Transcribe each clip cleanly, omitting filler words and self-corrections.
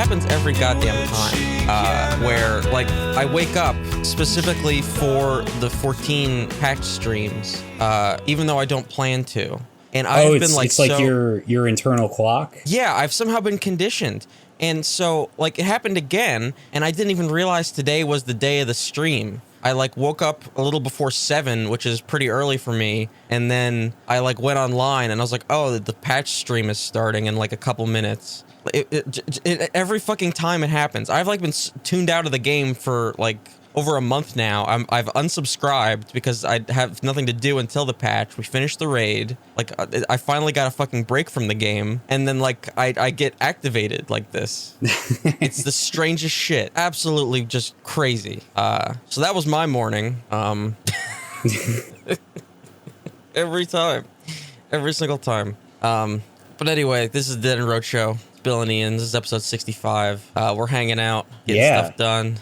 happens every goddamn time. Where like I wake up specifically for the 14 patch streams, even though I don't plan to. And I've been like, it's like your internal clock. Yeah, I've somehow been conditioned. And so like it happened again, and I didn't even realize today was the day of the stream. I like woke up a little before 7, which is pretty early for me. And then I like went online and I was like, oh, the patch stream is starting in like a couple minutes. Every fucking time it happens. I've like been tuned out of the game for like over a month now. I've unsubscribed because I have nothing to do until the patch. We finished the raid. Like I finally got a fucking break from the game, and then like I get activated like this. It's the strangest shit. Absolutely just crazy. So that was my morning. Every time, every single time. But anyway, this is the Dead End Road Show. It's Bill and Ian. This is episode 65. We're hanging out, getting stuff done.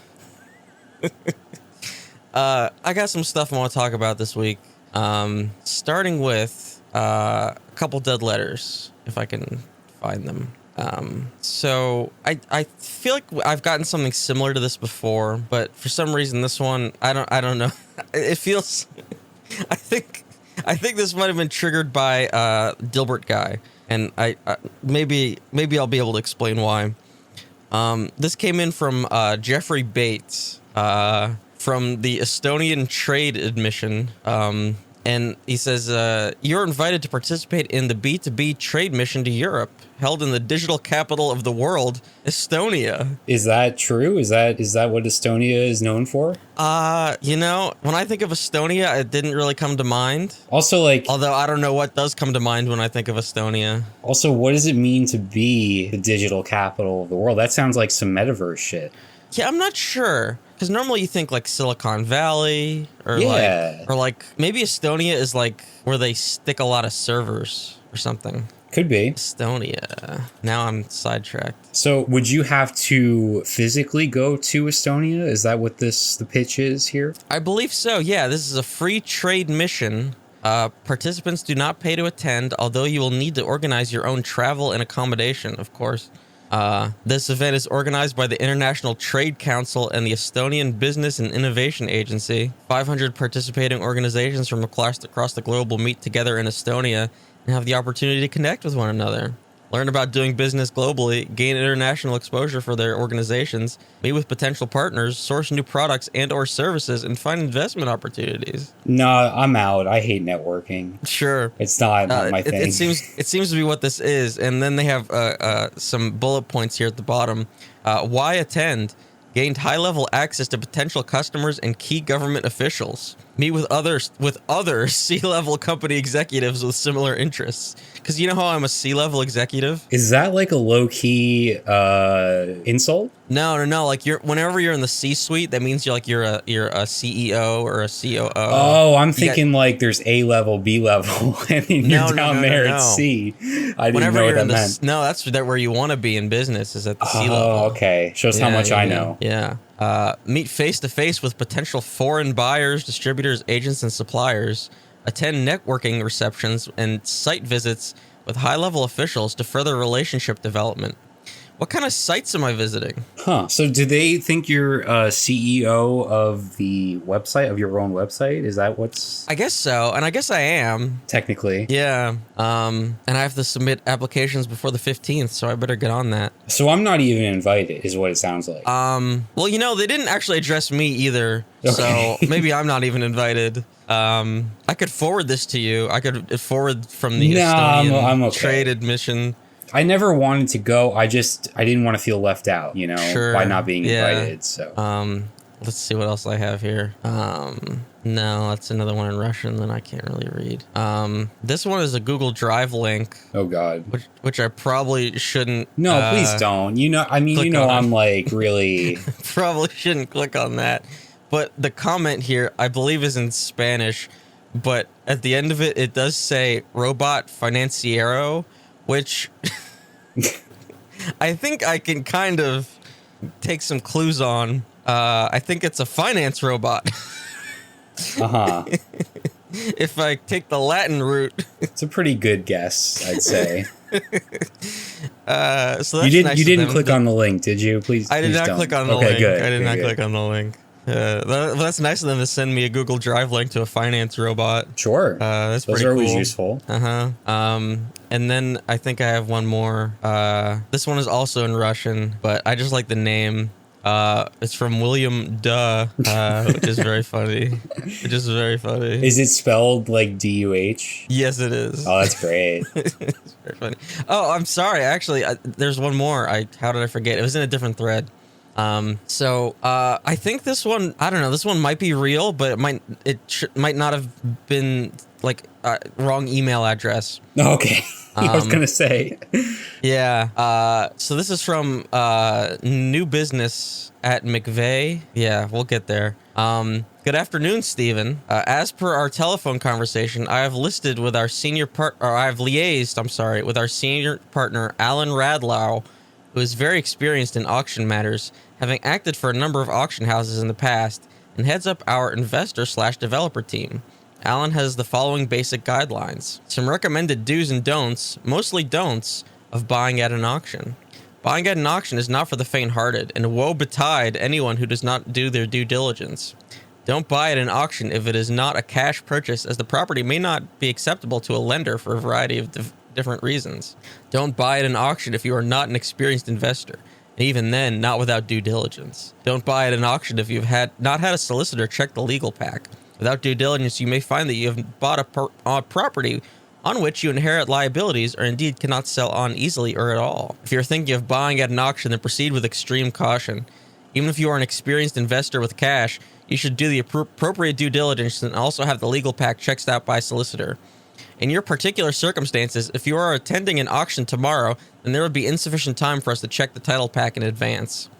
I got some stuff I want to talk about this week. Starting with a couple dead letters, if I can find them. So I feel like I've gotten something similar to this before, but for some reason this one I don't know. It feels I think this might have been triggered by Dilbert guy, and I maybe I'll be able to explain why. This came in from Jeffrey Bates from the Estonian Trade Admission. And he says, you're invited to participate in the B2B trade mission to Europe, held in the digital capital of the world, Estonia. Is that true? Is that what Estonia is known for? You know, when I think of Estonia, it didn't really come to mind. Also, like... Although I don't know what does come to mind when I think of Estonia. Also, what does it mean to be the digital capital of the world? That sounds like some metaverse shit. Yeah, I'm not sure. Because normally you think like Silicon Valley or like maybe Estonia is like where they stick a lot of servers or something. Could be. Estonia. Now I'm sidetracked. So would you have to physically go to Estonia? Is that what the pitch is here? I believe so. Yeah, this is a free trade mission. Participants do not pay to attend, although you will need to organize your own travel and accommodation, of course. This event is organized by the International Trade Council and the Estonian Business and Innovation Agency. 500 participating organizations from across the globe will meet together in Estonia and have the opportunity to connect with one another. Learn about doing business globally, gain international exposure for their organizations, meet with potential partners, source new products and or services, and find investment opportunities. No, I'm out. I hate networking. Sure. It's not my thing. It seems to be what this is. And then they have some bullet points here at the bottom. Why attend? Gained high-level access to potential customers and key government officials. Meet with other C-level company executives with similar interests. Because you know how I'm a C-level executive? Is that like a low-key insult? No. Like whenever you're in the C-suite, that means you're a CEO or a COO. Oh, I'm thinking like there's A-level, B-level, and then you're down there at C. I didn't know what that meant. No, that's where you want to be in business, is at the C-level. Oh, okay. Shows how much I know. Yeah. Meet face-to-face with potential foreign buyers, distributors, agents, and suppliers. Attend networking receptions and site visits with high-level officials to further relationship development. What kind of sites am I visiting? Huh. So do they think you're CEO of the website, of your own website? Is that what's... I guess so. And I guess I am. Technically. Yeah. And I have to submit applications before the 15th, so I better get on that. So I'm not even invited, is what it sounds like. Well, you know, they didn't actually address me either. Okay. So maybe I'm not even invited. I could forward this to you. I could forward from the Estonian I'm okay. Trade Admission. I never wanted to go. I didn't want to feel left out, you know, by not being invited. So, let's see what else I have here. No, that's another one in Russian that I can't really read. This one is a Google Drive link. Oh God. Which I probably shouldn't. No, please don't. You know, I mean, you know, I'm like really. Probably shouldn't click on that. But the comment here, I believe, is in Spanish. But at the end of it, it does say robot financiero, which I think I can kind of take some clues on. I think it's a finance robot. if I take the Latin route. It's a pretty good guess, I'd say. So you didn't click on the link, did you? Please. I did not don't. click on the okay, link. Good. I did not good. click on the link. That's nice of them to send me a Google Drive link to a finance robot. Sure. That's Those pretty are cool. always useful. And then I think I have one more. This one is also in Russian, but I just like the name. It's from William Duh, which is very funny. Is it spelled like D-U-H? Yes, it is. Oh, that's great. It's very funny. Oh, I'm sorry. Actually, there's one more. How did I forget? It was in a different thread. I think this one, I don't know, this one might be real, but it might not have been like wrong email address. Okay. I was gonna say. Yeah. So this is from New Business at McVeigh. Yeah, we'll get there. Good afternoon, Stephen. As per our telephone conversation, I have liaised with our senior partner, Alan Radlow, who is very experienced in auction matters, having acted for a number of auction houses in the past, and heads up our investor/developer team. Alan has the following basic guidelines. Some recommended do's and don'ts, mostly don'ts, of buying at an auction. Buying at an auction is not for the faint-hearted, and woe betide anyone who does not do their due diligence. Don't buy at an auction if it is not a cash purchase, as the property may not be acceptable to a lender for a variety of different reasons. Don't buy at an auction if you are not an experienced investor, and even then, not without due diligence. Don't buy at an auction if you've not had a solicitor check the legal pack. Without due diligence, you may find that you have bought a property on which you inherit liabilities or indeed cannot sell on easily or at all. If you're thinking of buying at an auction, then proceed with extreme caution. Even if you are an experienced investor with cash, you should do the appropriate due diligence and also have the legal pack checked out by a solicitor. In your particular circumstances, if you are attending an auction tomorrow, then there would be insufficient time for us to check the title pack in advance.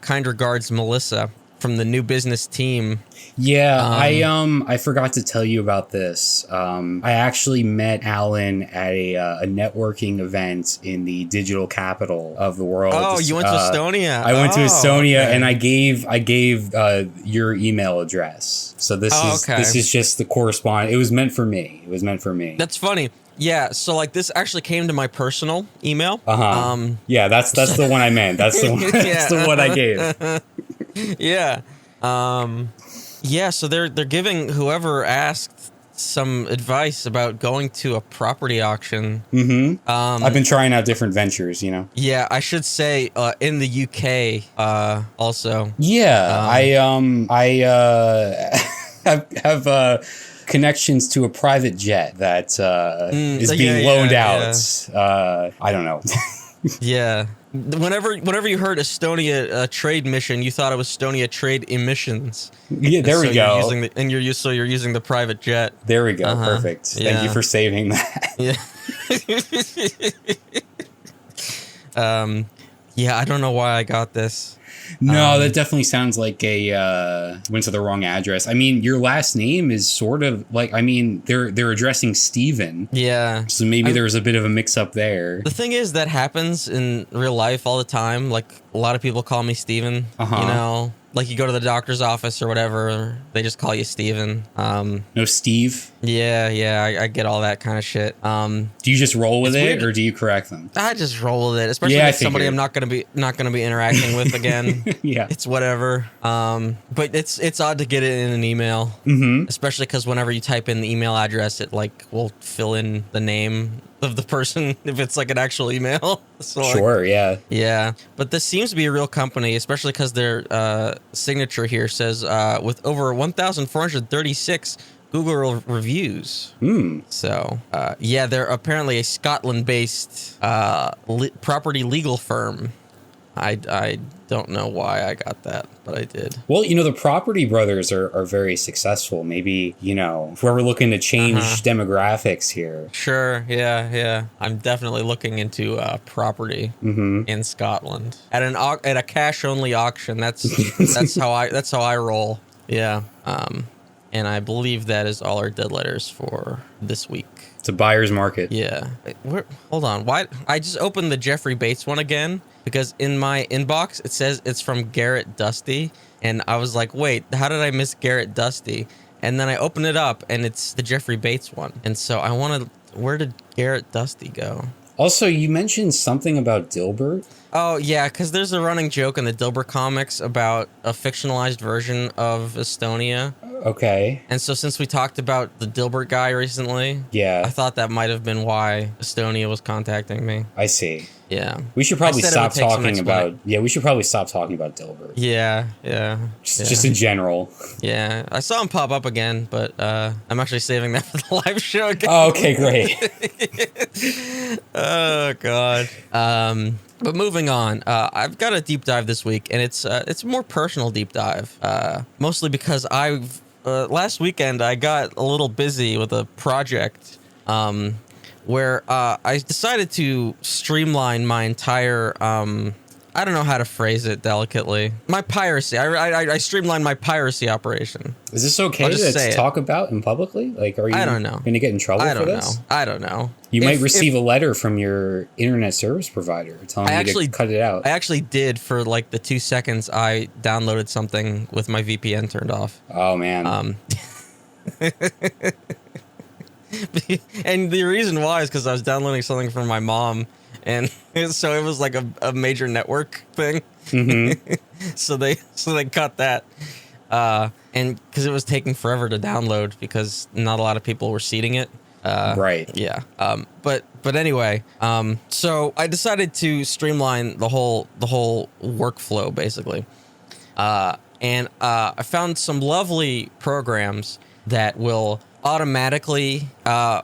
Kind regards, Melissa, from the New Business team. Yeah, I forgot to tell you about this. I actually met Alan at a networking event in the digital capital of the world. Oh, you went to Estonia. I went to Estonia, okay. and I gave your email address. So this is just the correspondence. It was meant for me. That's funny. Yeah, so like this actually came to my personal email. Yeah, that's the one I meant. That's the one. That's the one I gave. Yeah. Yeah, so they're giving whoever asked some advice about going to a property auction. I've been trying out different ventures, you know. Yeah, I should say in the UK also. Yeah, I have connections to a private jet that is being loaned out. Yeah. I don't know. Yeah. Whenever you heard Estonia trade mission, you thought it was Estonia trade emissions. Yeah, there we go. You're using the private jet. There we go. Perfect. Yeah. Thank you for saving that. Yeah. Yeah, I don't know why I got this. No, that definitely sounds like went to the wrong address. I mean, your last name is sort of like, I mean, they're addressing Steven. Yeah. So maybe there's a bit of a mix up there. The thing is, that happens in real life all the time. Like, a lot of people call me Steven, you know? Like, you go to the doctor's office or whatever, they just call you Steven. No Steve? Yeah, I get all that kind of shit. Do you just roll with it, or do you correct them? I just roll with it, especially with somebody I'm not gonna be interacting with again. Yeah, it's whatever. But it's odd to get it in an email, especially because whenever you type in the email address, it like will fill in the name of the person if it's like an actual email. So sure, yeah. But this seems to be a real company, especially because their signature here says with over 1,436 Google reviews. So yeah, they're apparently a Scotland-based property legal firm. I don't know why I got that, but I did. Well, you know, the Property Brothers are very successful. Maybe, you know, if we're looking to change demographics here. Sure, yeah. I'm definitely looking into property in Scotland at a cash-only auction. That's how I roll. Yeah. And I believe that is all our dead letters for this week. It's a buyer's market. Yeah. Hold on. Why? I just opened the Jeffrey Bates one again because in my inbox it says it's from Garrett Dusty, and I was like, wait, how did I miss Garrett Dusty? And then I open it up, and it's the Jeffrey Bates one. And so I wanted, where did Garrett Dusty go? Also, you mentioned something about Dilbert. Oh, yeah, because there's a running joke in the Dilbert comics about a fictionalized version of Estonia. Okay. And so since we talked about the Dilbert guy recently, Yeah. I thought that might have been why Estonia was contacting me. I see. Yeah. We should probably stop talking about... explaining. Yeah, we should probably stop talking about Dilbert. Yeah. Just in general. Yeah. I saw him pop up again, but I'm actually saving that for the live show again. Oh, okay, great. Oh, God. But moving on, I've got a deep dive this week, and it's a more personal deep dive, mostly because last weekend I got a little busy with a project where I decided to streamline my entire, I don't know how to phrase it delicately, my piracy. I streamlined my piracy operation. Is this okay to talk about in publicly? Like, are you I don't know. going to get in trouble for this? I don't know. You might receive a letter from your internet service provider telling you to cut it out. I actually did for like the 2 seconds I downloaded something with my VPN turned off. Oh, man. And the reason why is because I was downloading something from my mom, and so it was like a major network thing. Mm-hmm. so they cut that, and because it was taking forever to download because not a lot of people were seeding it. Right. Yeah. But anyway, so I decided to streamline the whole workflow basically, and I found some lovely programs that will automatically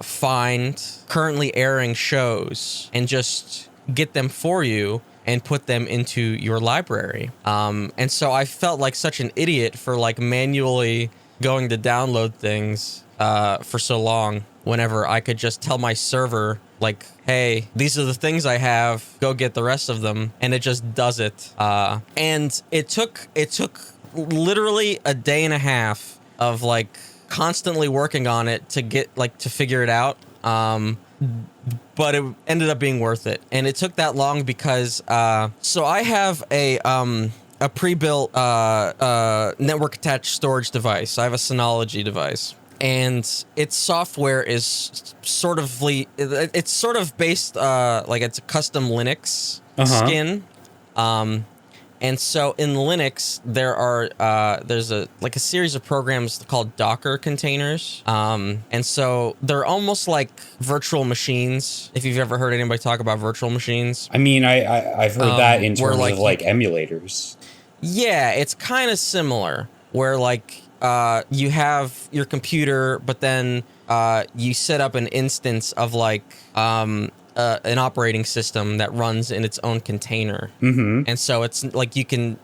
find currently airing shows and just get them for you and put them into your library. And so I felt like such an idiot for like manually going to download things for so long, whenever I could just tell my server like, hey, these are the things I have, go get the rest of them, and it just does it. And it took literally a day and a half of like constantly working on it to get like to figure it out, but it ended up being worth it. And it took that long because so I have a pre-built network attached storage device. I have a Synology device, and its software is sort of based like it's a custom Linux skin. And so in Linux, there's a series of programs called Docker containers. And so they're almost like virtual machines. If you've ever heard anybody talk about virtual machines. I mean, I've heard that in terms like, of like emulators. Yeah, it's kind of similar where like you have your computer, but then you set up an instance of like an operating system that runs in its own container. Mm-hmm. And so it's like you can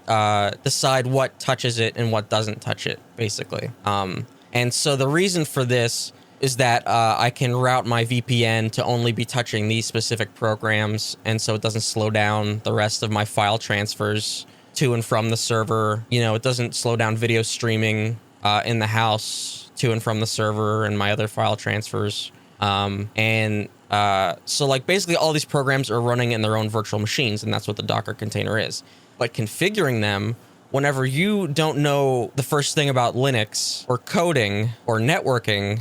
decide what touches it and what doesn't touch it, basically. And so the reason for this is that I can route my VPN to only be touching these specific programs, and so it doesn't slow down the rest of my file transfers to and from the server. You know, it doesn't slow down video streaming in the house to and from the server and my other file transfers. So like basically all these programs are running in their own virtual machines, and that's what the Docker container is. But configuring them, whenever you don't know the first thing about Linux or coding or networking,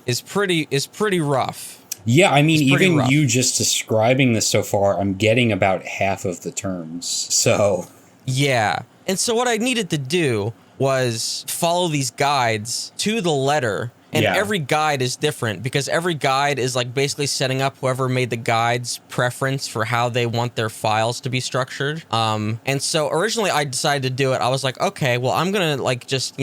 is pretty rough. Yeah, I mean, even rough. You just describing this so far, I'm getting about half of the terms. So yeah. And so what I needed to do was follow these guides to the letter. And every guide is different because every guide is like basically setting up whoever made the guide's preference for how they want their files to be structured. And so originally I decided to do it. I was like, okay, well, I'm going to like just,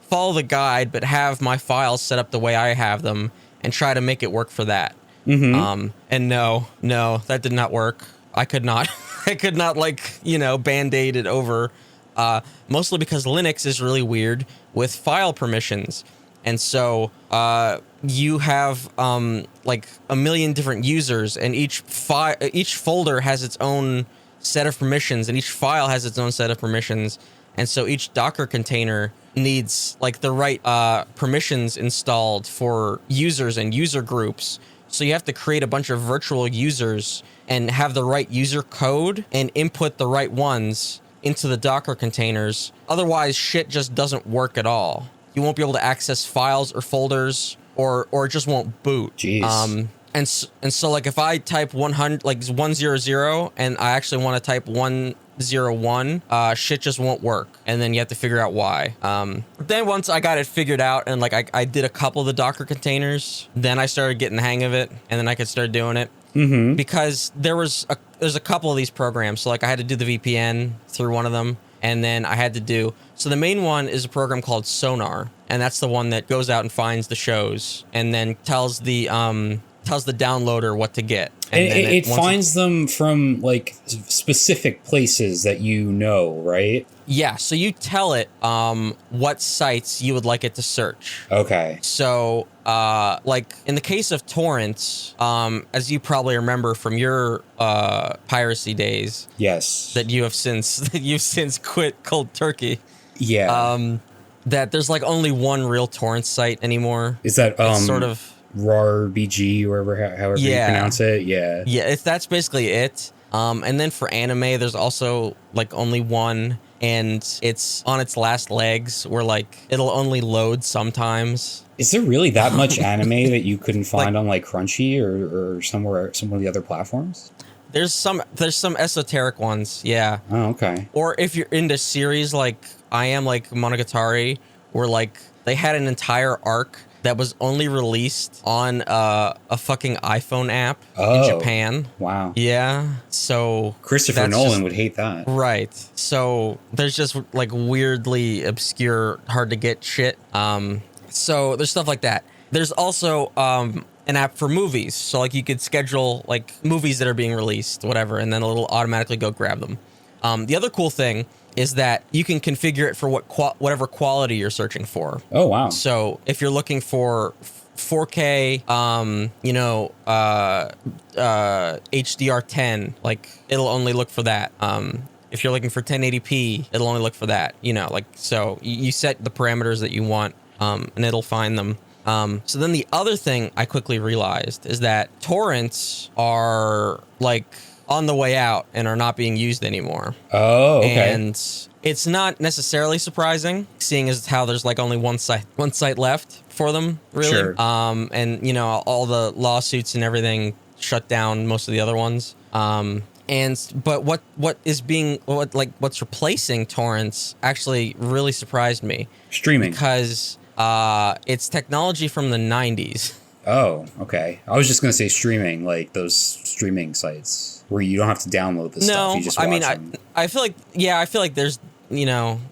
follow the guide, but have my files set up the way I have them and try to make it work for that. Mm-hmm. And no, that did not work. I could not Band-Aid it over. Mostly because Linux is really weird with file permissions. And so you have like a million different users, and each folder has its own set of permissions, and each file has its own set of permissions. And so each Docker container needs like the right permissions installed for users and user groups. So you have to create a bunch of virtual users and have the right user code and input the right ones into the Docker containers. Otherwise, shit just doesn't work at all. you won't be able to access files or folders, or it just won't boot. Jeez. And so like if I type 100 like 100 and I actually want to type 101, shit just won't work, and then you have to figure out why. Then once I got it figured out, and like I did a couple of the Docker containers, then I started getting the hang of it, and then I could start doing it. Because there's a couple of these programs. So like I had to do the VPN through one of them, and then I had to do, so the main one is a program called Sonar, and that's the one that goes out and finds the shows and then tells the downloader what to get. And it finds them from like specific places that you know, right? Yeah, so you tell it what sites you would like it to search. Okay. So like in the case of torrents, as you probably remember from your piracy days, yes, that you've since quit cold turkey. Yeah. That there's like only one real torrent site anymore. Is that it's sort of RARBG, however you pronounce it? Yeah. Yeah, that's basically it. And then for anime, there's also like only one, and it's on its last legs where like it'll only load sometimes. Is there really that much anime that you couldn't find on like Crunchy or some of the other platforms? There's some esoteric ones, yeah. Oh, okay. Or if you're into series like I am, like Monogatari, where like they had an entire arc that was only released on a fucking iPhone app in Japan. Wow. Yeah. So Christopher Nolan would hate that. Right. So there's just like weirdly obscure, hard to get shit. So there's stuff like that. There's also an app for movies. So like you could schedule like movies that are being released, whatever, and then it'll automatically go grab them. The other cool thing is that you can configure it for whatever quality you're searching for. Oh, wow. So if you're looking for 4K, HDR10, like it'll only look for that. If you're looking for 1080p, it'll only look for that. Like, so you set the parameters that you want, and it'll find them. So then the other thing I quickly realized is that torrents are like on the way out and are not being used anymore. Oh, okay. And it's not necessarily surprising, seeing as how there's like only one site left for them, really. Sure. And all the lawsuits and everything shut down most of the other ones. But what's replacing torrents actually really surprised me. Streaming. Because it's technology from the 90s. Oh, okay. I was just going to say streaming, like those streaming sites where you don't have to download the stuff. You just watch them. I feel like there's,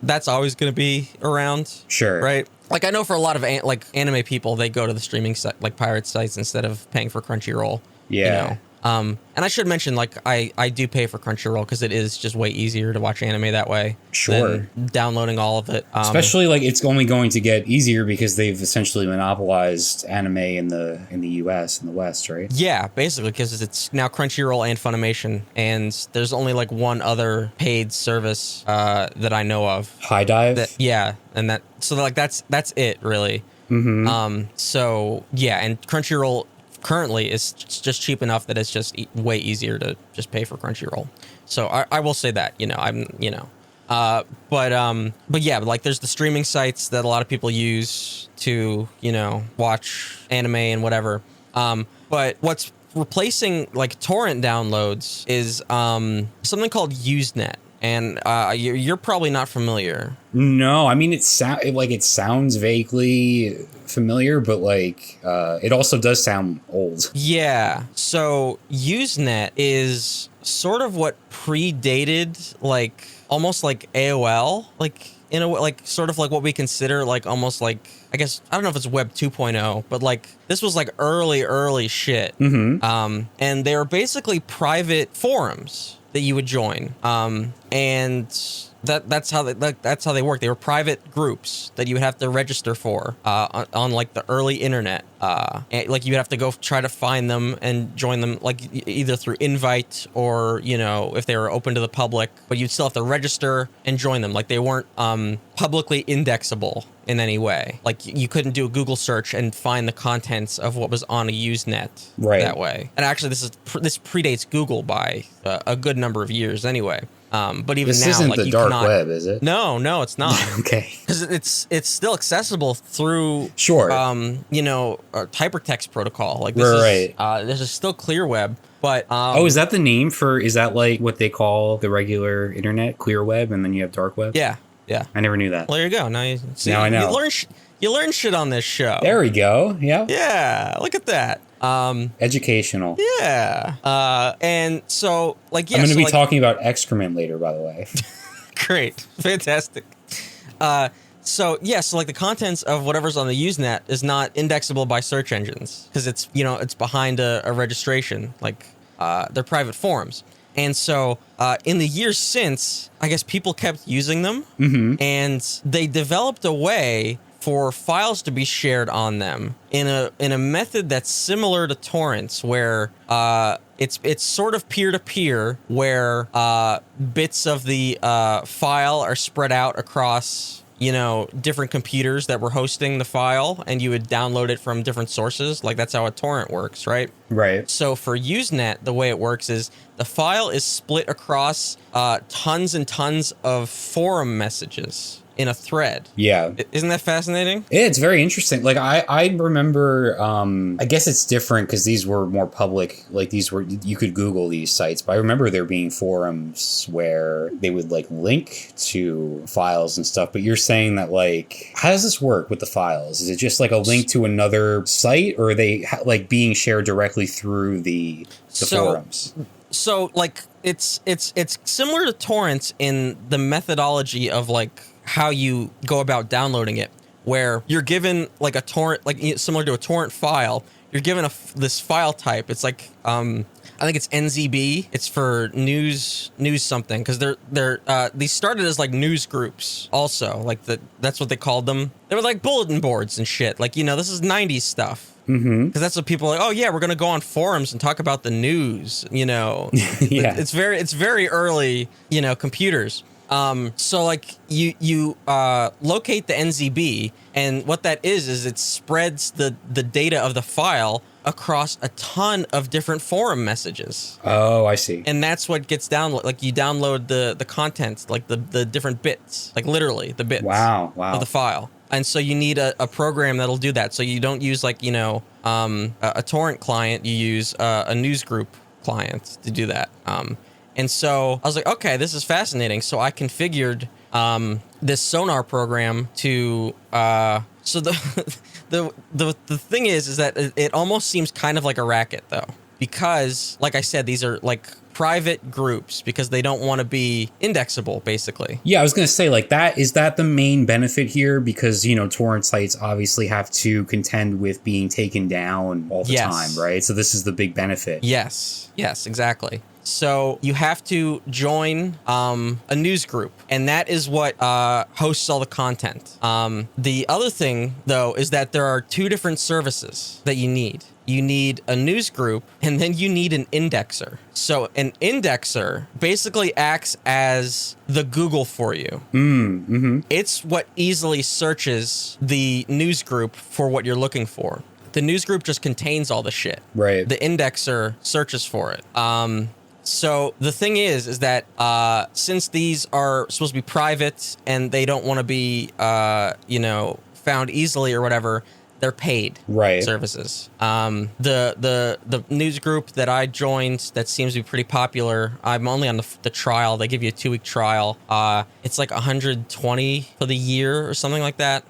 that's always going to be around. Sure. Right? Like I know for a lot of anime people, they go to the streaming site, like pirate sites, instead of paying for Crunchyroll. Yeah. And I should mention, like, I do pay for Crunchyroll because it is just way easier to watch anime that way. Sure. Than downloading all of it. Especially, like, it's only going to get easier because they've essentially monopolized anime in the US, in the West, right? Yeah, basically, because it's now Crunchyroll and Funimation, and there's only, like, one other paid service that I know of. High Dive? That's it, really. Mm-hmm. So, yeah, and Crunchyroll currently is just cheap enough that it's just way easier to just pay for Crunchyroll. So I will say that, but yeah, like there's the streaming sites that a lot of people use to, watch anime and whatever. But what's replacing like torrent downloads is something called Usenet. And you're probably not familiar. No, I mean it sounds vaguely familiar, but like it also does sound old. Yeah. So Usenet is sort of what predated like almost like AOL, like in a way, like sort of like what we consider like almost like, I guess, I don't know if it's Web 2.0, but like this was like early shit. Mm-hmm. And they were basically private forums that you would join, and that's how they work. They were private groups that you would have to register for on like the early internet. And, like you would have to go try to find them and join them, like either through invite or if they were open to the public. But you'd still have to register and join them. Like they weren't publicly indexable in any way. Like you couldn't do a Google search and find the contents of what was on a Usenet that way. And actually, this predates Google by a good number of years anyway. But even this now, isn't like, the you dark cannot, web, is it? No, it's not. Okay. Because it's still accessible through hypertext protocol. Like this is still clear web. But is that the name for? Is that like what they call the regular internet, clear web, and then you have dark web? Yeah. I never knew that. Well, there you go. Now you see. Now I know. You learn shit on this show. There we go. Yeah. Yeah. Look at that. Educational. Yeah. And so, like, yeah. I'm going to be talking about excrement later, by the way. Great. Fantastic. So like the contents of whatever's on the Usenet is not indexable by search engines because it's behind a registration, like they're private forums. And so in the years since, I guess people kept using them, and they developed a way for files to be shared on them in a method that's similar to torrents, where it's sort of peer-to-peer, where bits of the file are spread out across different computers that were hosting the file, and you would download it from different sources. Like, that's how a torrent works, right? Right. So for Usenet, the way it works is the file is split across tons and tons of forum messages in a thread. Yeah. Isn't that fascinating? Yeah, it's very interesting. Like, I remember, I guess it's different because these were more public. Like, you could Google these sites, but I remember there being forums where they would, like, link to files and stuff. But you're saying that, like, how does this work with the files? Is it just like a link to another site, or are they like being shared directly through the forums? So, like, it's similar to torrents in the methodology of, like, how you go about downloading it, where you're given like a torrent, like similar to a torrent file. You're given this file type. It's like I think it's NZB. It's for news something, because these started as like news groups also. Like that's what they called them. They were like bulletin boards and shit. Like, this is 90s stuff. Because that's what people are like. Oh yeah, we're gonna go on forums and talk about the news. Yeah. It's very early. Computers. So like you locate the NZB, and what that is it spreads the data of the file across a ton of different forum messages. Oh, I see. And that's what gets downloaded. Like, you download the contents, like the different bits, like literally the bits. Wow. Of the file. And so you need a program that'll do that. So you don't use like, a torrent client, you use a news group client to do that. And so I was like, okay, this is fascinating. So I configured this Sonar program to so the thing is that it almost seems kind of like a racket, though, because like I said, these are like private groups because they don't want to be indexable, basically. Yeah, I was going to say, like, is that the main benefit here? Because, torrent sites obviously have to contend with being taken down all the time, right? So this is the big benefit. Yes, exactly. So you have to join a news group, and that is what hosts all the content. The other thing, though, is that there are two different services that you need. You need a news group, and then you need an indexer. So an indexer basically acts as the Google for you. It's what easily searches the news group for what you're looking for. The news group just contains all the shit. Right. The indexer searches for it. So the thing is that since these are supposed to be private and they don't want to be, found easily or whatever, they're paid services. The news group that I joined that seems to be pretty popular, I'm only on the trial. They give you a 2-week trial. It's like $120 for the year or something like that.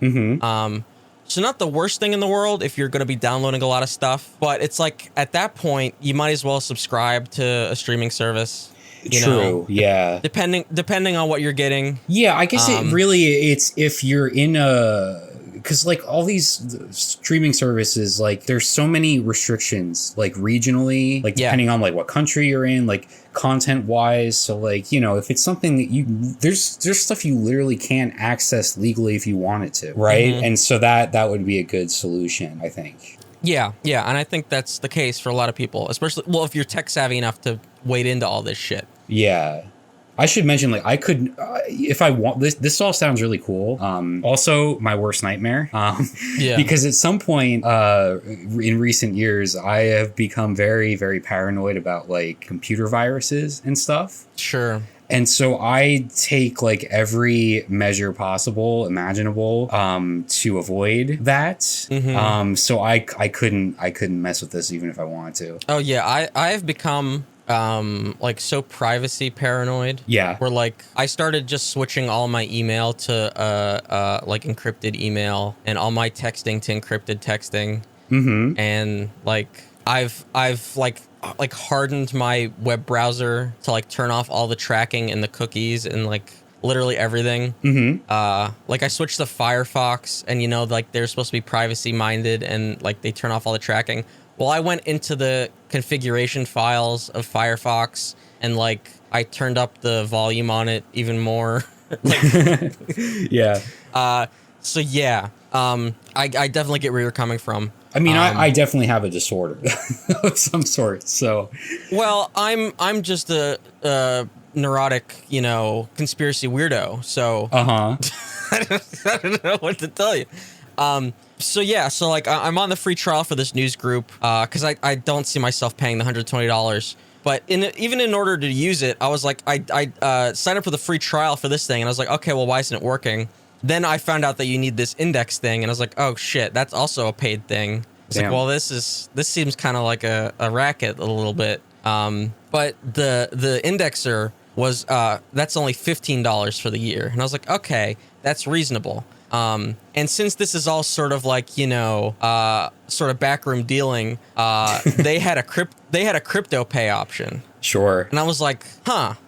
So not the worst thing in the world if you're going to be downloading a lot of stuff, but it's like at that point you might as well subscribe to a streaming service. True. Yeah. Depending on what you're getting. Yeah, I guess it's if you're in because like all these streaming services, like there's so many restrictions, like regionally, like depending on like what country you're in, like content wise. So like, if it's something that there's stuff you literally can't access legally if you wanted to, right? And so that would be a good solution, I think. Yeah, and I think that's the case for a lot of people, especially if you're tech savvy enough to wade into all this shit. Yeah. I should mention, like, I could, if I want, this all sounds really cool. Also, my worst nightmare. Because at some point in recent years, I have become very, very paranoid about, like, computer viruses and stuff. Sure. And so I take like every measure possible, imaginable, to avoid that. So I couldn't mess with this even if I wanted to. Oh yeah, I've become like so privacy paranoid. Yeah. Where like I started just switching all my email to like encrypted email and all my texting to encrypted texting. And like I've like hardened my web browser to like turn off all the tracking and the cookies and like literally everything. Like I switched to Firefox, and you know, like they're supposed to be privacy minded and like they turn off all the tracking. Well, I went into the configuration files of Firefox and like I turned up the volume on it even more. Like, yeah. So yeah, I definitely get where you're coming from. I mean, I definitely have a disorder of some sort. So, well, I'm just a neurotic, you know, conspiracy weirdo. So, I don't know what to tell you. So yeah, so like I'm on the free trial for this news group because I don't see myself paying the $120. But even in order to use it, I was like, I signed up for the free trial for this thing, and I was like, okay, well, why isn't it working? Then I found out that you need this index thing, and I was like, oh shit, that's also a paid thing. It's like, well, this seems kind of like a racket a little bit. But the indexer was that's only $15 for the year, and I was like, okay, that's reasonable. And since this is all sort of like, you know, sort of backroom dealing, they had a crypto pay option. Sure. And I was like,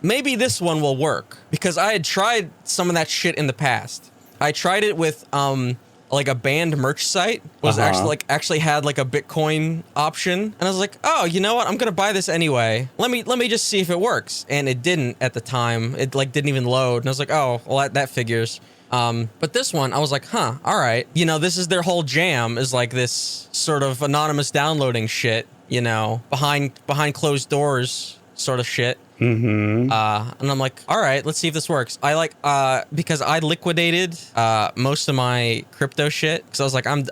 maybe this one will work, because I had tried some of that shit in the past. I tried it with like a band merch site was actually had like a Bitcoin option, and I was like, oh, you know what? I'm gonna buy this anyway. Let me just see if it works. And it didn't at the time. It like didn't even load, and I was like, oh, well that figures. But this one, I was like, all right. You know, this is their whole jam, is like this sort of anonymous downloading shit, you know, behind closed doors sort of shit. And I'm like, all right, let's see if this works. I like, because I liquidated, most of my crypto shit. Cause I was like, I'm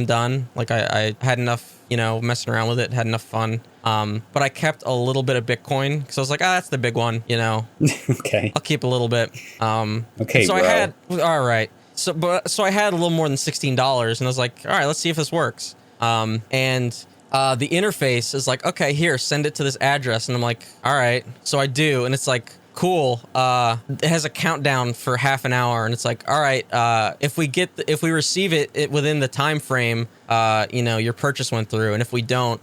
done. Like I had enough, you know, messing around with it, had enough fun. But I kept a little bit of Bitcoin, because I was like, that's the big one, you know. Okay. I'll keep a little bit. Okay, so bro. I had, all right. So I had a little more than $16, and I was like, all right, let's see if this works. The interface is like, okay, here, send it to this address. And I'm like, all right. So I do, and it's like, cool. It has a countdown for half an hour, and it's like, all right, if we receive it within the time frame, you know, your purchase went through, and if we don't,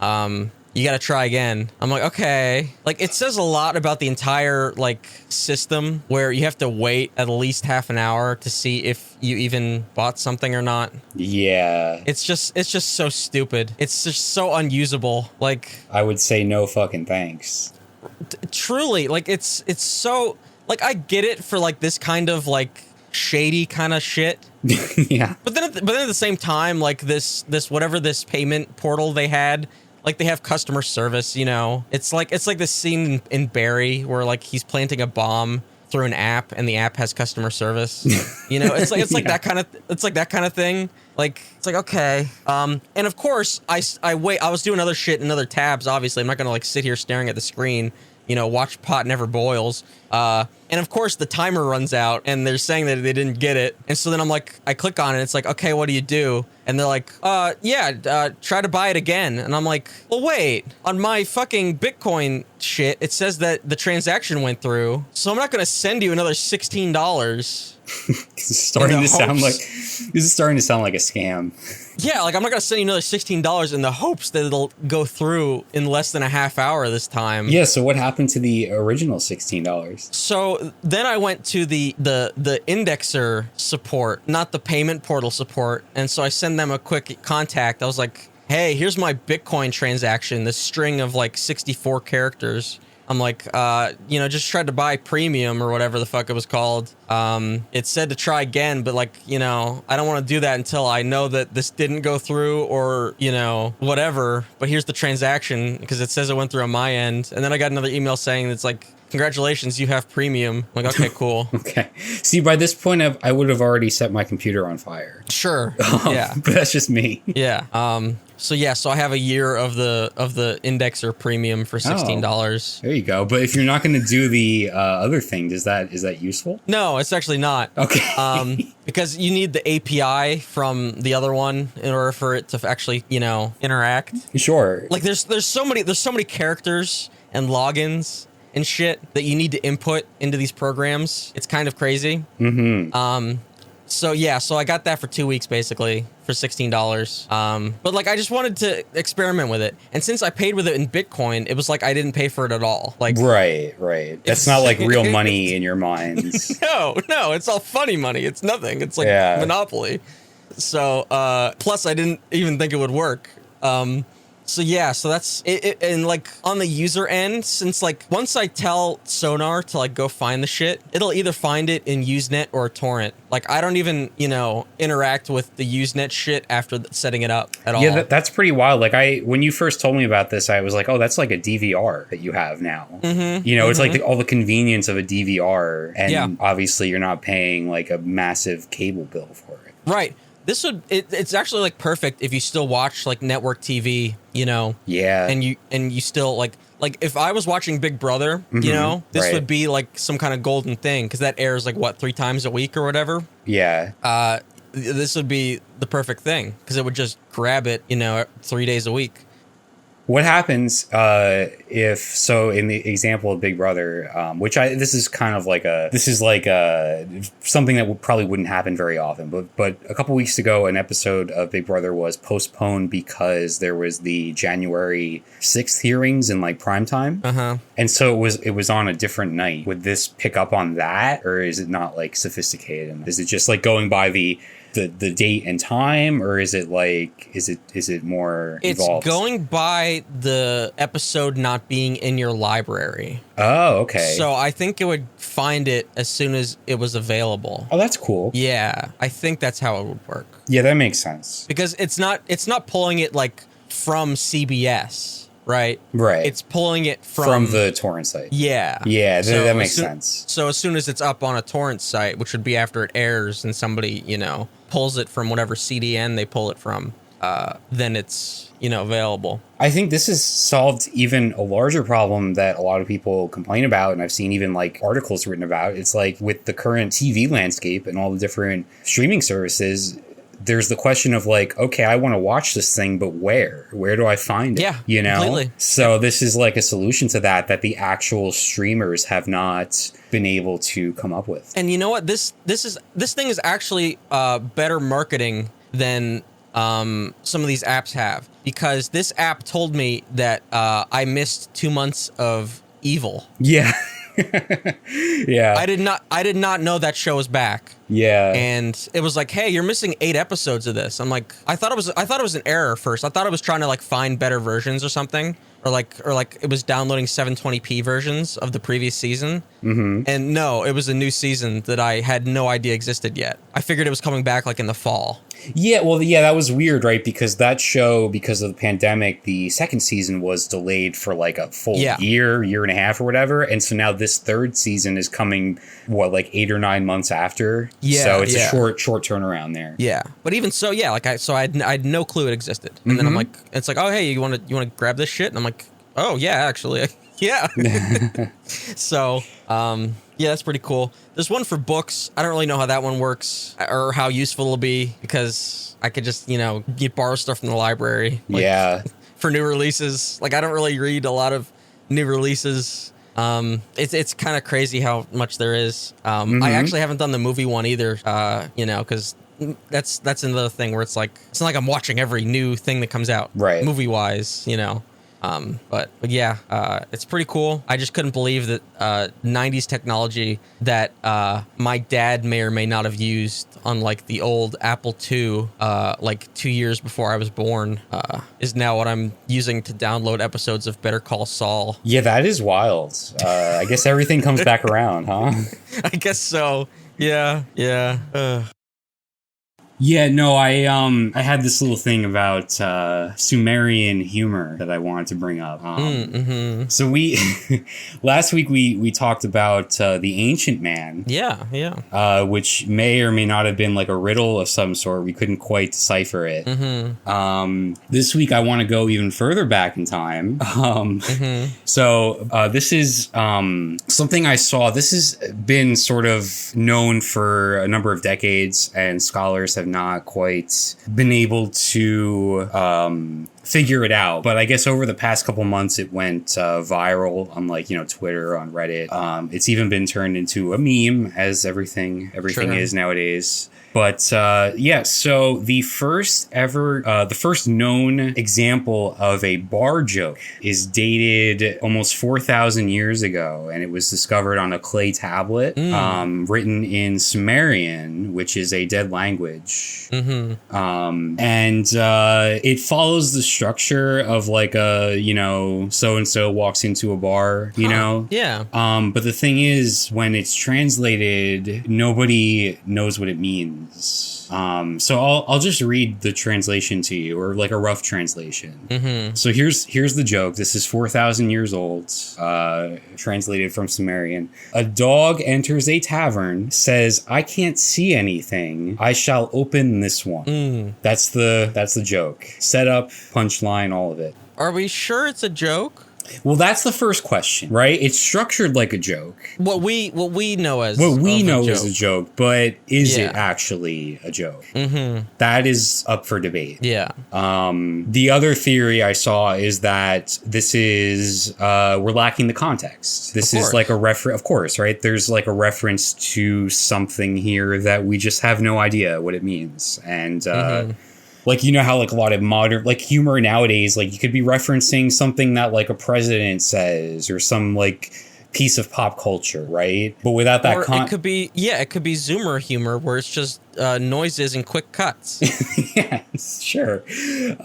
you got to try again. I'm like, okay. Like, it says a lot about the entire, like, system, where you have to wait at least half an hour to see if you even bought something or not. Yeah. It's just so stupid. It's just so unusable. Like, I would say no fucking thanks. Truly, like, it's so, like, I get it for, like, this kind of, like, shady kind of shit. Yeah. But then at the same time, like, this whatever this payment portal they had, like, they have customer service, you know. It's like this scene in Barry where, like, he's planting a bomb through an app, and the app has customer service. You know, it's like that kind of thing. Like, it's like, okay. And of course, I was doing other shit in other tabs. Obviously, I'm not gonna like sit here staring at the screen. You know, watch pot never boils. And of course, the timer runs out, and they're saying that they didn't get it. And so then I'm like, I click on it. It's like, okay, what do you do? And they're like, try to buy it again. And I'm like, well, wait, on my fucking Bitcoin shit, it says that the transaction went through. So I'm not going to send you another $16. This is starting to sound like a scam. Yeah, like, I'm not going to send you another $16 in the hopes that it'll go through in less than a half hour this time. Yeah, so what happened to the original $16? So then I went to the indexer support, not the payment portal support. And so I send them a quick contact. I was like, hey, here's my Bitcoin transaction, this string of like 64 characters. I'm like, just tried to buy premium or whatever the fuck it was called. It said to try again, but like, you know, I don't want to do that until I know that this didn't go through or, you know, whatever. But here's the transaction, because it says it went through on my end. And then I got another email saying it's like, congratulations, you have premium. I'm like, okay, cool. Okay. See, by this point, I would have already set my computer on fire. Sure. Yeah. But that's just me. Yeah. So I have a year of the indexer premium for $16. There you go. But if you're not going to do the other thing, is that useful? No, it's actually not. Okay. Because you need the API from the other one in order for it to actually, interact. Sure. Like there's so many characters and logins and shit that you need to input into these programs. It's kind of crazy. Mm-hmm. So I got that for 2 weeks basically for $16. But like I just wanted to experiment with it, and since I paid with it in Bitcoin, it was like I didn't pay for it at all. Like right. That's not like real money in your minds. No, it's all funny money. It's nothing. It's like Monopoly. So plus I didn't even think it would work. So that's it. And like on the user end, since like once I tell Sonar to like go find the shit, it'll either find it in Usenet or torrent. Like I don't even, interact with the Usenet shit after setting it up at all. Yeah, that's pretty wild. Like when you first told me about this, I was like, oh, that's like a DVR that you have now. Mm-hmm, it's like all the convenience of a DVR. And obviously you're not paying like a massive cable bill for it. Right. It's actually like perfect if you still watch like network TV, Yeah. and you still like if I was watching Big Brother, this would be like some kind of golden thing, because that airs like 3 times a week or whatever. Yeah. This would be the perfect thing, because it would just grab it, 3 days a week. What happens if, so in the example of Big Brother, this is something that probably wouldn't happen very often, but a couple weeks ago, an episode of Big Brother was postponed because there was the January 6th hearings in like prime time. Uh-huh. And so it was on a different night. Would this pick up on that, or is it not like sophisticated? And is it just like going by the date and time, or is it like is it more involved? It's going by the episode not being in your library. Oh, okay. So I think it would find it as soon as it was available. Oh, that's cool. Yeah, I think that's how it would work. Yeah, that makes sense. Because it's not pulling it like from CBS. Right. It's pulling it from the torrent site. Yeah. Yeah, that makes sense. So as soon as it's up on a torrent site, which would be after it airs and somebody, pulls it from whatever CDN they pull it from, then it's, available. I think this has solved even a larger problem that a lot of people complain about, and I've seen even like articles written about. It's like with the current TV landscape and all the different streaming services, there's the question of like, okay, I want to watch this thing, but where do I find it? Yeah, completely. So this is like a solution to that the actual streamers have not been able to come up with. And you know what? This thing is actually better marketing than some of these apps have, because this app told me that I missed 2 months of Evil. Yeah. Yeah. I did not know that show was back. Yeah. And it was like, hey, you're missing 8 episodes of this. I'm like, I thought it was an error first. I thought it was trying to like find better versions or something. Or like it was downloading 720p versions of the previous season. Mm-hmm. And no, it was a new season that I had no idea existed yet. I figured it was coming back like in the fall. Yeah, well, yeah, that was weird, right? Because that show, because of the pandemic, the second season was delayed for like a full year and a half or whatever. And so now this third season is coming, like 8 or 9 months after? Yeah. So it's a short turnaround there. Yeah. But even so, yeah, like I had no clue it existed. And then I'm like, it's like, oh, hey, you want to grab this shit? And I'm like, oh, yeah, actually. Yeah. So, yeah, that's pretty cool. There's one for books. I don't really know how that one works or how useful it'll be, because I could just, borrow stuff from the library. Yeah. For new releases. Like, I don't really read a lot of new releases. It's kind of crazy how much there is. I actually haven't done the movie one either, because that's another thing where it's not like I'm watching every new thing that comes out. Right. Movie-wise, But yeah, it's pretty cool. I just couldn't believe that 90s technology that my dad may or may not have used on like the old Apple II like 2 years before I was born is now what I'm using to download episodes of Better Call Saul. Yeah, that is wild. I guess everything comes back around, huh? I guess so. Yeah. Yeah, no, I had this little thing about Sumerian humor that I wanted to bring up. So we last week we talked about the ancient man. Yeah. Which may or may not have been like a riddle of some sort. We couldn't quite decipher it. This week I want to go even further back in time. So this is something I saw. This has been sort of known for a number of decades, and scholars have not quite been able to figure it out. But I guess over the past couple months, it went viral on Twitter, on Reddit. It's even been turned into a meme, as everything is nowadays. But so the first known example of a bar joke is dated almost 4,000 years ago, and it was discovered on a clay tablet written in Sumerian, which is a dead language. And it follows the structure of like a so and so walks into a bar, but the thing is, when it's translated, nobody knows what it means. So I'll just read the translation to you, or like a rough translation. So here's the joke. This is 4,000 years old, translated from Sumerian. A dog enters a tavern, says, "I can't see anything. I shall open this one." That's the joke. Setup, punchline, all of it. Are we sure it's a joke? Well, that's the first question, right? It's structured like a joke. What we know as is a joke, but is it actually a joke? That is up for debate. Yeah. The other theory I saw is that this is we're lacking the context. This is like a reference, of course, right? There's like a reference to something here that we just have no idea what it means, and. Like, how like a lot of modern like humor nowadays, like you could be referencing something that like a president says or some like piece of pop culture, right? But without that, it could be Zoomer humor where it's just noises and quick cuts. Yes, sure.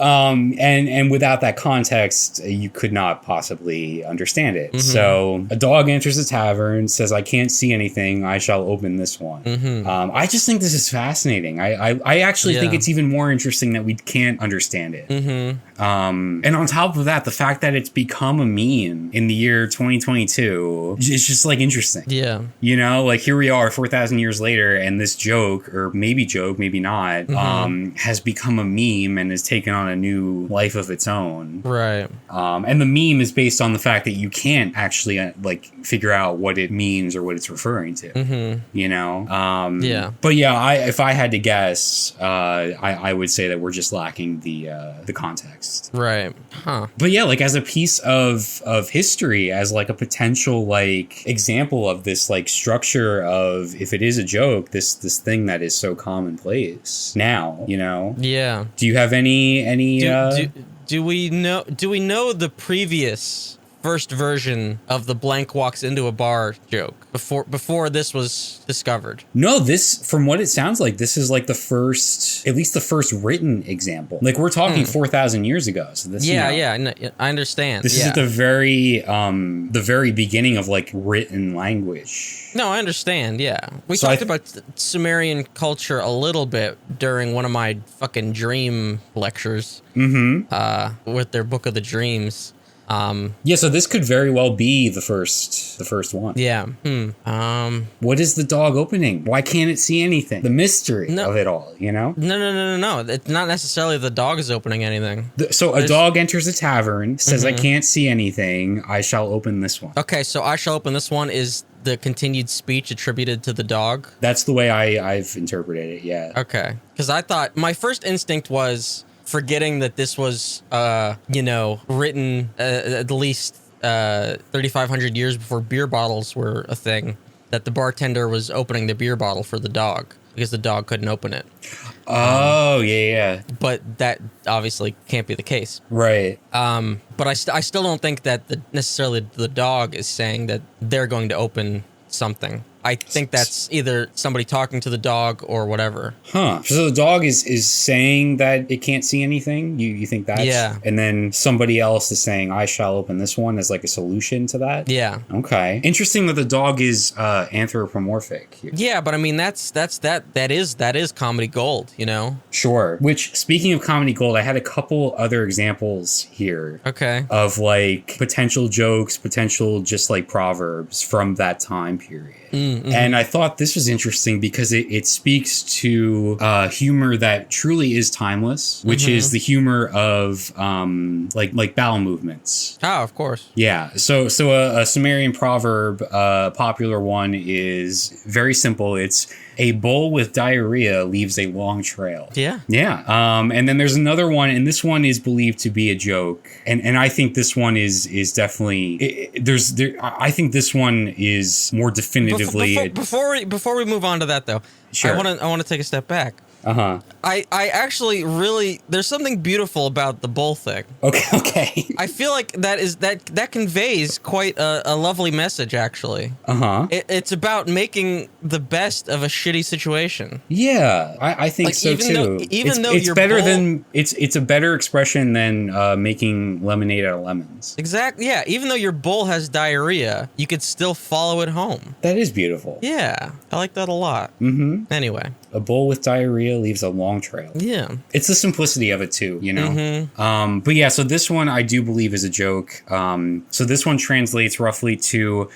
And without that context, you could not possibly understand it. So a dog enters a tavern, says, "I can't see anything. I shall open this one." I just think this is fascinating. I actually think it's even more interesting that we can't understand it. And on top of that, the fact that it's become a meme in the year 2022 is just like interesting. Yeah. Like here we are 4,000 years later, and this joke, or maybe not, has become a meme and has taken on a new life of its own. Right. And the meme is based on the fact that you can't actually figure out what it means or what it's referring to. Yeah. But if I had to guess, I would say that we're just lacking the context. Right. Huh. But yeah, like as a piece of history, as like a potential like example of this like structure of, if it is a joke, this thing that is so commonplace now, Yeah. Do you have any do we know the previous first version of the blank walks into a bar joke before this was discovered? No, this, from what it sounds like, this is like at least the first written example. Like we're talking 4,000 years ago. So this, I understand. This is at the very beginning of like written language. No, I understand. Yeah, we talked about Sumerian culture a little bit during one of my fucking dream lectures. With their Book of the Dreams. So this could very well be the first one. Yeah. What is the dog opening? Why can't it see anything? The mystery of it all, No. It's not necessarily the dog is opening anything. A dog enters a tavern, says, "I can't see anything. I shall open this one." Okay, so "I shall open this one" is the continued speech attributed to the dog. That's the way I've interpreted it. Yeah. Okay, because I thought my first instinct was, forgetting that this was, written at least 3,500 years before beer bottles were a thing, that the bartender was opening the beer bottle for the dog because the dog couldn't open it. Yeah. But that obviously can't be the case. Right. But I still don't think that necessarily the dog is saying that they're going to open something. I think that's either somebody talking to the dog or whatever. Huh. So the dog is saying that it can't see anything? You think that's... Yeah. And then somebody else is saying, I shall open this one as like a solution to that? Yeah. Okay. Interesting that the dog is anthropomorphic here. Yeah, but I mean, that is comedy gold, you know? Sure. Which, speaking of comedy gold, I had a couple other examples here. Okay. Of like potential jokes, potential just like proverbs from that time period. Mm-hmm. And I thought this was interesting because it speaks to humor that truly is timeless, which is the humor of like bowel movements. Oh, of course. Yeah. So a Sumerian proverb, popular one, is very simple. It's a bull with diarrhea leaves a long trail. Yeah. Yeah. And then there's another one, and this one is believed to be a joke. And I think this one is definitely I think this one is more definitively before we move on to that though. Sure. I want to take a step back. Uh-huh. I actually really, there's something beautiful about the bull thing. Okay. I feel like that conveys quite a lovely message, actually. Uh-huh. It's about making the best of a shitty situation. Yeah, I think like, so too. It's better than it's a better expression than making lemonade out of lemons. Exactly. Yeah. Even though your bull has diarrhea, you could still follow it home. That is beautiful. Yeah, I like that a lot. Mm-hmm. Anyway, a bull with diarrhea leaves a long trail. Yeah, it's the simplicity of it too, you know. Mm-hmm. But yeah, so this one I do believe is a joke. So this one translates roughly to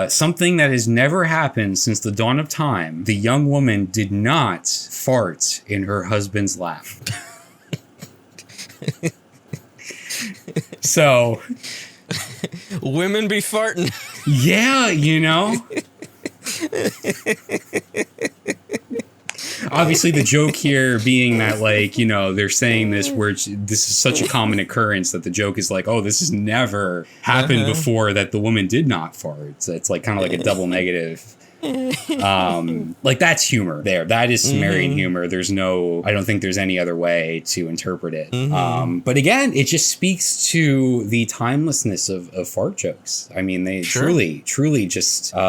something that has never happened since the dawn of time. The young woman did not fart in her husband's lap. So, women be farting. Yeah, you know. Obviously, the joke here being that, like, you know, they're saying this where this is such a common occurrence that the joke is like, oh, this has never happened before that the woman did not fart. So it's like kind of like a double negative. Like that's humor there. That is Sumerian humor. I don't think there's any other way to interpret it. But again, it just speaks to the timelessness of fart jokes. I mean, they truly just, you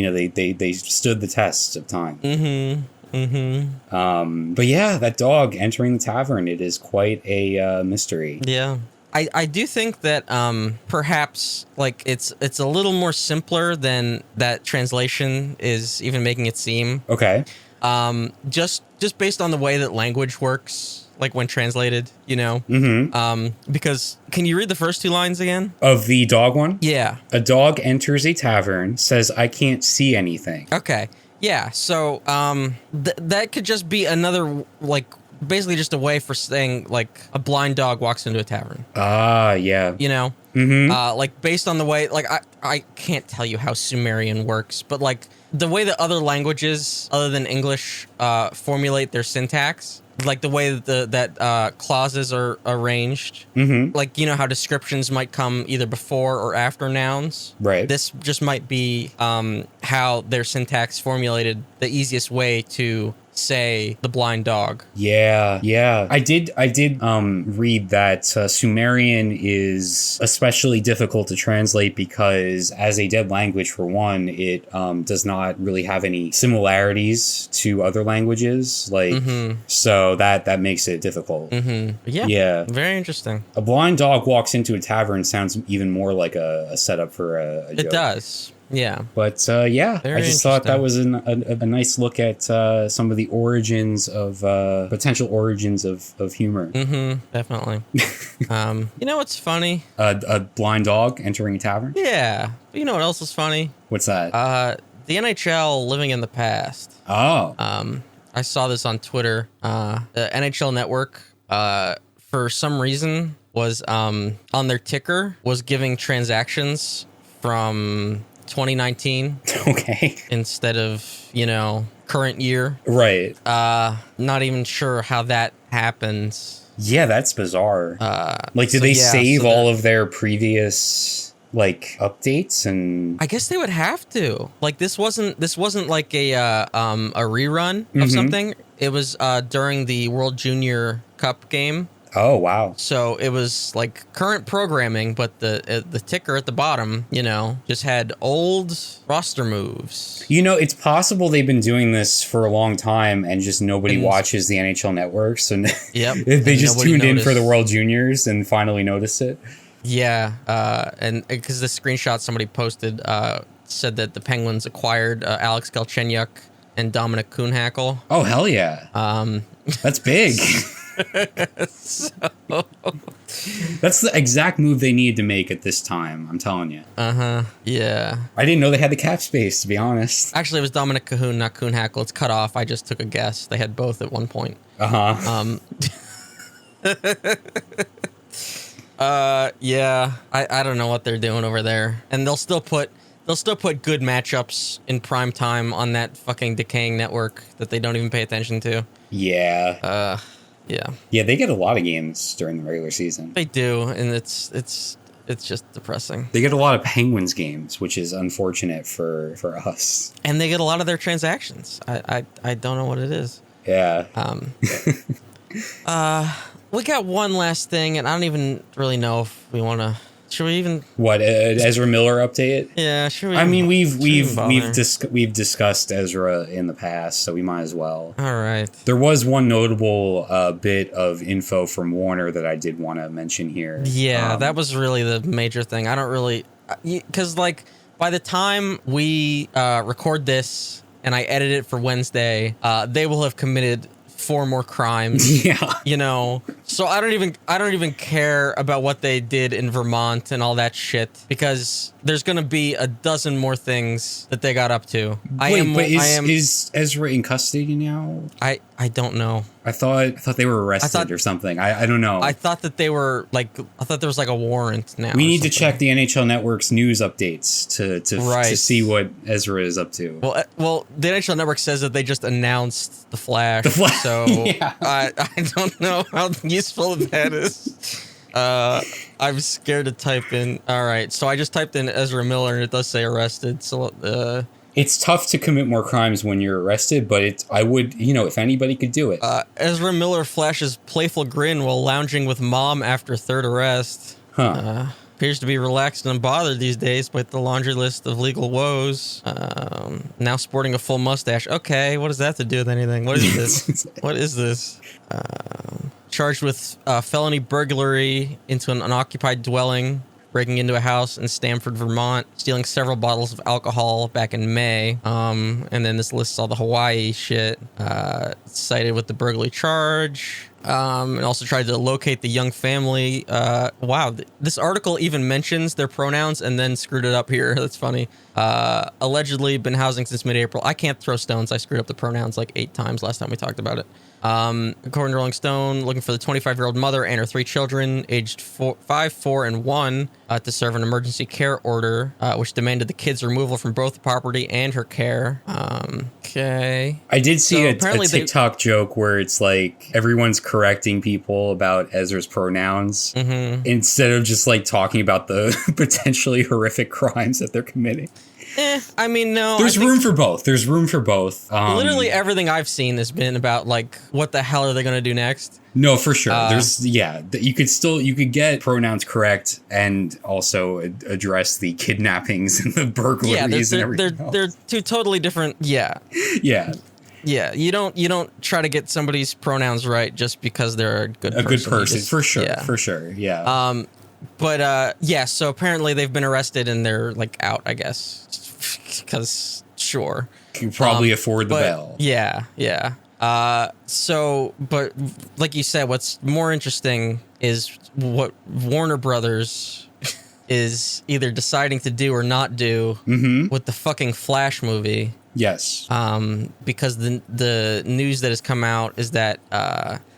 know, they stood the test of time. But yeah, that dog entering the tavern, it is quite a mystery. Yeah. I do think that perhaps like it's a little more simpler than that translation is even making it seem. Okay. Just based on the way that language works, like when translated, you know. Because can you read the first two lines again? Of the dog one? Yeah. A dog enters a tavern, says, I can't see anything. Okay. Yeah. So that could just be another like. Basically just a way for saying, like, a blind dog walks into a tavern. Ah, yeah. You know? Like, based on the way, like, I can't tell you how Sumerian works, but, like, the way that other languages, other than English, formulate their syntax, like the way that clauses are arranged, like, you know, how descriptions might come either before or after nouns. Right. This just might be how their syntax formulated the easiest way to say the blind dog. Yeah. I did read that Sumerian is especially difficult to translate because as a dead language, for one, it does not really have any similarities to other languages. Like, so that makes it difficult. Yeah. Very interesting. A blind dog walks into a tavern sounds even more like a setup for a joke. It does. Yeah. But yeah, I just thought that was a nice look at some of the origins of potential origins of humor. Definitely. You know what's funny? A blind dog entering a tavern? Yeah. But you know what else is funny? What's that? The NHL living in the past. Oh. I saw this on Twitter. The NHL Network, for some reason, was on their ticker, was giving transactions from 2019. Okay. Instead of, you know, current year. Right. Not even sure how that happens. Yeah, that's bizarre. Like, did they save all of their previous like updates? And I guess they would have to. Like, this wasn't like a rerun of something. It was during the World Junior Cup game. Oh, wow. So it was like current programming, but the ticker at the bottom, just had old roster moves. It's possible they've been doing this for a long time and just nobody watches the NHL Network. So yep. they just tuned in for the World Juniors and finally noticed it. Yeah. And because the screenshot somebody posted said that the Penguins acquired Alex Galchenyuk and Dominic Kuhnhackl. Oh, hell yeah. That's big. That's the exact move they need to make at this time, I'm telling you. Yeah. I didn't know they had the cap space, to be honest. Actually, it was Dominic Cahoon, not Kuhnhackl. It's cut off. I just took a guess. They had both at one point. Yeah. I don't know what they're doing over there. And they'll still put good matchups in prime time on that fucking decaying network that they don't even pay attention to. Yeah. Yeah. Yeah, they get a lot of games during the regular season. They do, and it's just depressing. They get a lot of Penguins games, which is unfortunate for us. And they get a lot of their transactions. I don't know what it is. Yeah. We got one last thing, and I don't even really know if we want to. Should we even? What, Ezra Miller update? Yeah, should we? I mean, we've discussed Ezra in the past, so we might as well. All right. There was one notable bit of info from Warner that I did want to mention here. Yeah, that was really the major thing. I don't really, because like by the time we record this and I edit it for Wednesday, they will have committed 4 more crimes. Yeah. So I don't even care about what they did in Vermont and all that shit, because there's gonna be a dozen more things that they got up to. Is Ezra in custody now? I don't know. I thought they were arrested or something. I don't know. I thought that they were like, I thought there was like a warrant now. We need to check the NHL Network's news updates to see what Ezra is up to. Well, the NHL Network says that they just announced the Flash. So yeah. I don't know how useful that is. I'm scared to type in. All right, so I just typed in Ezra Miller and it does say arrested. So it's tough to commit more crimes when you're arrested, but I would, if anybody could do it. Ezra Miller flashes playful grin while lounging with mom after third arrest. Appears to be relaxed and unbothered these days with the laundry list of legal woes. Now sporting a full mustache. Okay, what does that have to do with anything? What is this? What is this? Charged with felony burglary into an unoccupied dwelling, breaking into a house in Stamford, Vermont, stealing several bottles of alcohol back in May. And then this lists all the Hawaii shit. Cited with the burglary charge. And also tried to locate the young family. Wow, this article even mentions their pronouns and then screwed it up here. That's funny. Allegedly been housing since mid-April. I can't throw stones. I screwed up the pronouns like 8 times last time we talked about it. According to Rolling Stone, looking for the 25-year-old mother and her 3 children, aged 5, 4, and 1, to serve an emergency care order, which demanded the kids' removal from both the property and her care. Okay. I did see a TikTok joke where it's like everyone's correcting people about Ezra's pronouns instead of just like talking about the potentially horrific crimes that they're committing. I mean, no. There's room for both. There's room for both. Literally everything I've seen has been about like, what the hell are they going to do next? No, for sure. You could get pronouns correct and also address the kidnappings and the burglaries and everything. They're 2 totally different. Yeah. Yeah. Yeah, you don't try to get somebody's pronouns right just because they're a good person. For sure. Yeah. But yeah, so apparently they've been arrested and they're like out, I guess, because sure. You probably afford the bail. Yeah. So, but like you said, what's more interesting is what Warner Brothers is either deciding to do or not do with the fucking Flash movie. Yes. Because the news that has come out is that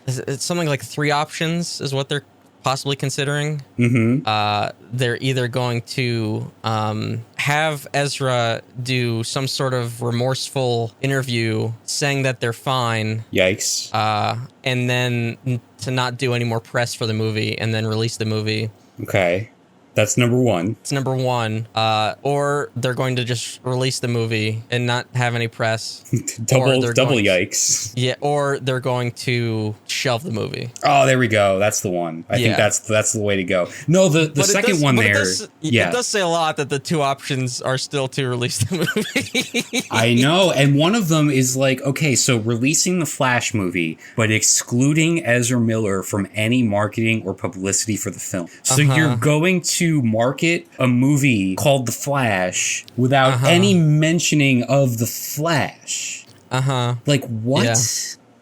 it's something like 3 options is what they're possibly considering. They're either going to have Ezra do some sort of remorseful interview saying that they're fine. Yikes. And then to not do any more press for the movie and then release the movie. Okay. That's number one. It's number one. Or they're going to just release the movie and not have any press. double yikes. Yeah, or they're going to shelve the movie. Oh, there we go. That's the one. I think that's the way to go. No, the second one there. It does say a lot that the two options are still to release the movie. I know. And one of them is like, okay, so releasing the Flash movie, but excluding Ezra Miller from any marketing or publicity for the film. So you're going to market a movie called The Flash without any mentioning of the Flash. Like, what? Yeah.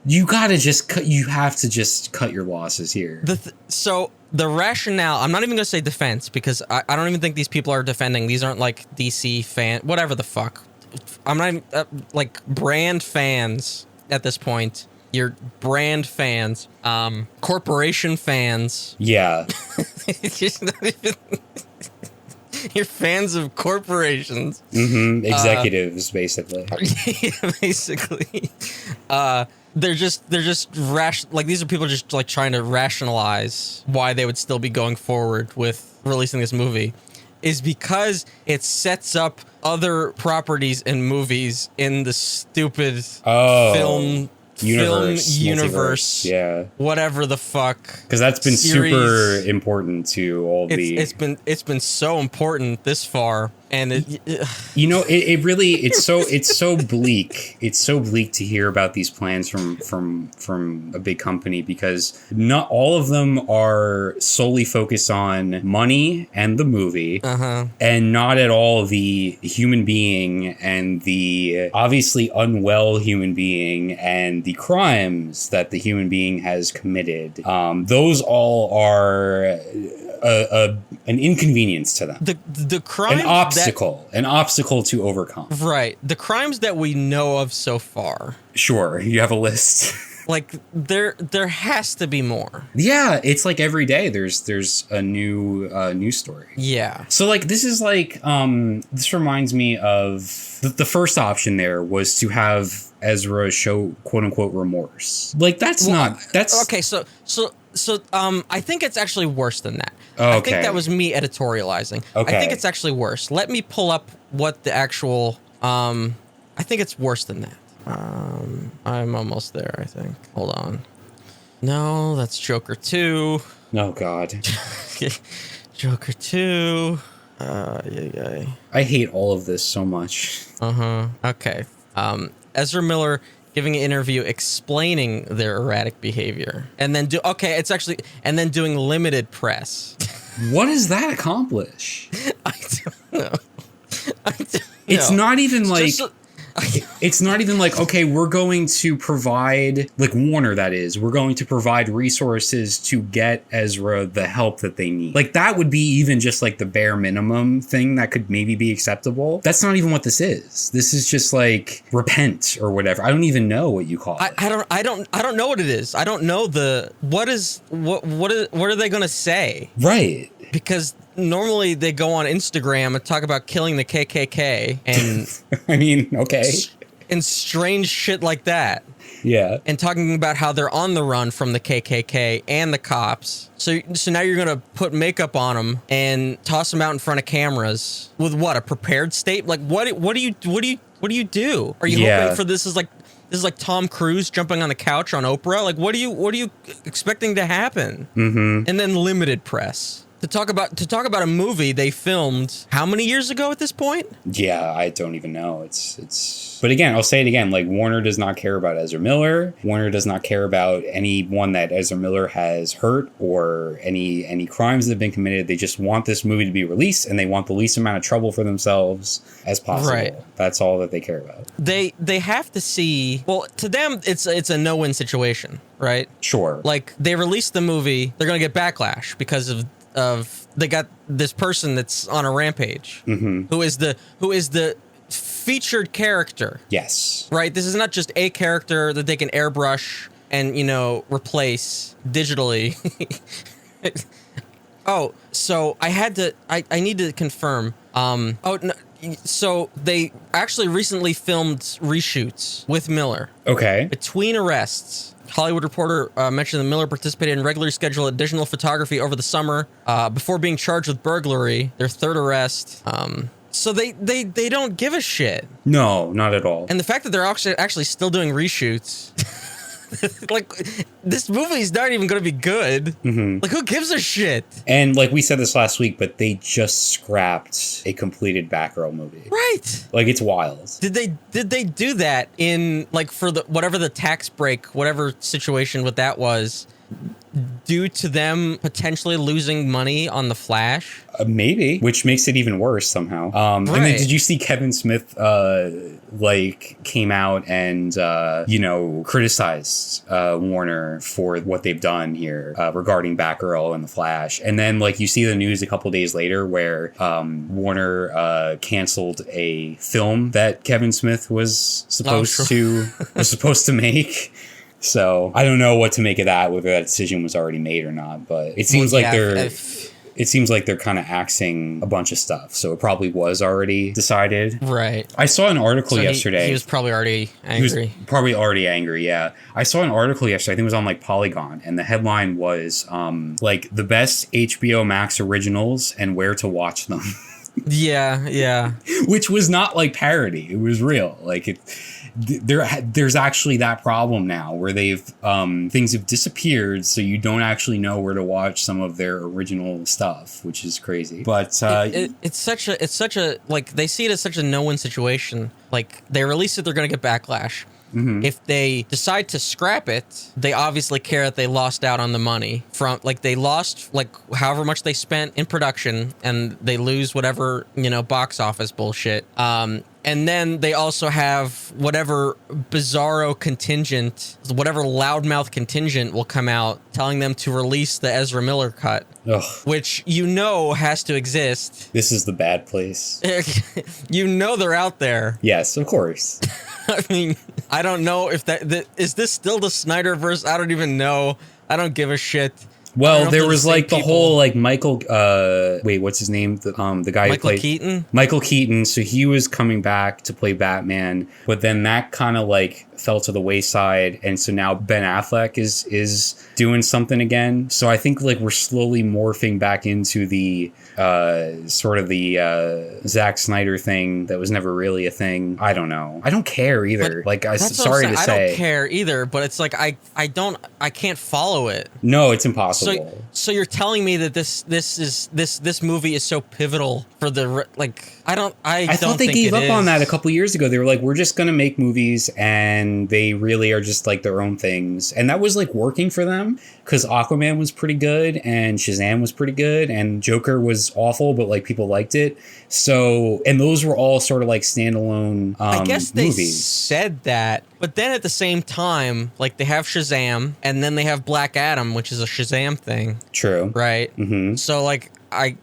You gotta just cut. You have to just cut your losses here. So the rationale, I'm not even gonna say defense, because I don't even think these people are defending. These aren't like DC fan, whatever the fuck. I'm not even, like brand fans at this point. You're brand fans, corporation fans. Yeah. You're fans of corporations. Executives, basically. Yeah, basically. They're just like, these are people just like trying to rationalize why they would still be going forward with releasing this movie, is because it sets up other properties and movies in the stupid film universe, yeah, whatever the fuck, because that's been series. Super important to all it's been so important this far, and it really it's so bleak. It's so bleak to hear about these plans from a big company, because not all of them are solely focused on money and the movie, and not at all the human being and the obviously unwell human being and the crimes that the human being has committed. Those all are an inconvenience to them. The crimes, an obstacle to overcome. Right. The crimes that we know of so far. Sure, you have a list. Like there has to be more. Yeah, it's like every day there's a new news story. Yeah. So like this is like this reminds me of the first option there was to have Ezra show quote unquote remorse. Like that's okay. So I think it's actually worse than that. Okay. I think that was me editorializing. Okay. I think it's actually worse. Let me pull up what the actual I think it's worse than that. I'm almost there, I think. Hold on. No, that's Joker 2. Oh, God. Joker 2. Yeah. I hate all of this so much. Okay. Ezra Miller giving an interview explaining their erratic behavior. And then doing limited press. What does that accomplish? I don't know. It's not even like... It's not even like, okay, we're going to provide, like Warner, that is, we're going to provide resources to get Ezra the help that they need. Like, that would be even just like the bare minimum thing that could maybe be acceptable. That's not even what this is. This is just like repent or whatever. I don't even know what you call it. I don't know what it is. I don't know what are they going to say? Right. Because normally they go on Instagram and talk about killing the KKK and I mean, okay. And strange shit like that. Yeah. And talking about how they're on the run from the KKK and the cops. So now you're going to put makeup on them and toss them out in front of cameras with what, a prepared state? Like what do you do? Are you hoping for this is like Tom Cruise jumping on the couch on Oprah? Like what are you expecting to happen? And then limited press. To talk about a movie they filmed how many years ago at this point? Yeah, I don't even know. It's. But again, I'll say it again. Like Warner does not care about Ezra Miller. Warner does not care about anyone that Ezra Miller has hurt or any crimes that have been committed. They just want this movie to be released, and they want the least amount of trouble for themselves as possible. Right. That's all that they care about. They have to see. Well, to them, it's a no-win situation, right? Sure. Like they released the movie, they're gonna get backlash because of they got this person that's on a rampage, who is the featured character. Yes. Right? This is not just a character that they can airbrush and, replace digitally. Oh, so I need to confirm. Oh, no, so they actually recently filmed reshoots with Miller. Okay. Between arrests, Hollywood Reporter mentioned that Miller participated in regularly scheduled additional photography over the summer before being charged with burglary, their third arrest. So they don't give a shit. No, not at all. And the fact that they're actually still doing reshoots, like, this movie's not even going to be good. Mm-hmm. Like, who gives a shit? And like we said this last week, but they just scrapped a completed Batgirl movie. Right. Like, it's wild. Did they do that in, like, for the whatever the tax break, whatever situation what that was, due to them potentially losing money on The Flash? Maybe, which makes it even worse somehow. And then did you see Kevin Smith like came out and criticized Warner for what they've done here regarding Batgirl and The Flash, and then like you see the news a couple days later where Warner canceled a film that Kevin Smith was supposed to make. So I don't know what to make of that, whether that decision was already made or not. But it seems it seems like they're kind of axing a bunch of stuff. So it probably was already decided. Right. I saw an article yesterday. He was probably already angry. Yeah. I saw an article yesterday. I think it was on like Polygon, and the headline was like the best HBO Max originals and where to watch them. Yeah. Which was not like parody. It was real. Like there's actually that problem now where they've things have disappeared, so you don't actually know where to watch some of their original stuff, which is crazy. But it's such a like, they see it as such a no-win situation. Like, they release it, they're gonna get backlash. Mm-hmm. If they decide to scrap it, they obviously care that they lost out on the money from, like, they lost like however much they spent in production, and they lose whatever, box office bullshit. And then they also have whatever bizarro contingent, whatever loudmouth contingent will come out telling them to release the Ezra Miller cut. Ugh. Which has to exist. This is the bad place. They're out there. Yes, of course. I mean, I don't know if is this still the Snyderverse? I don't even know. I don't give a shit. Well, there was like the whole like Michael, what's his name? The guy who played Keaton? Michael Keaton. So he was coming back to play Batman, but then that kind of like fell to the wayside, and so now Ben Affleck is doing something again. So I think like we're slowly morphing back into the sort of the Zack Snyder thing that was never really a thing. I don't know. I don't care either. But like, I don't care either, but it's like I can't follow it. No, it's impossible. So you're telling me that this movie is so pivotal for the, like, I thought they gave up on that a couple years ago. They were like, we're just gonna make movies, and they really are just like their own things, and that was like working for them because Aquaman was pretty good and Shazam was pretty good and Joker was awful, but like people liked it. So, and those were all sort of like standalone I guess they movies. Said that, but then at the same time, like, they have Shazam, and then they have Black Adam, which is a Shazam thing. True. Right? Mm-hmm. So, like, I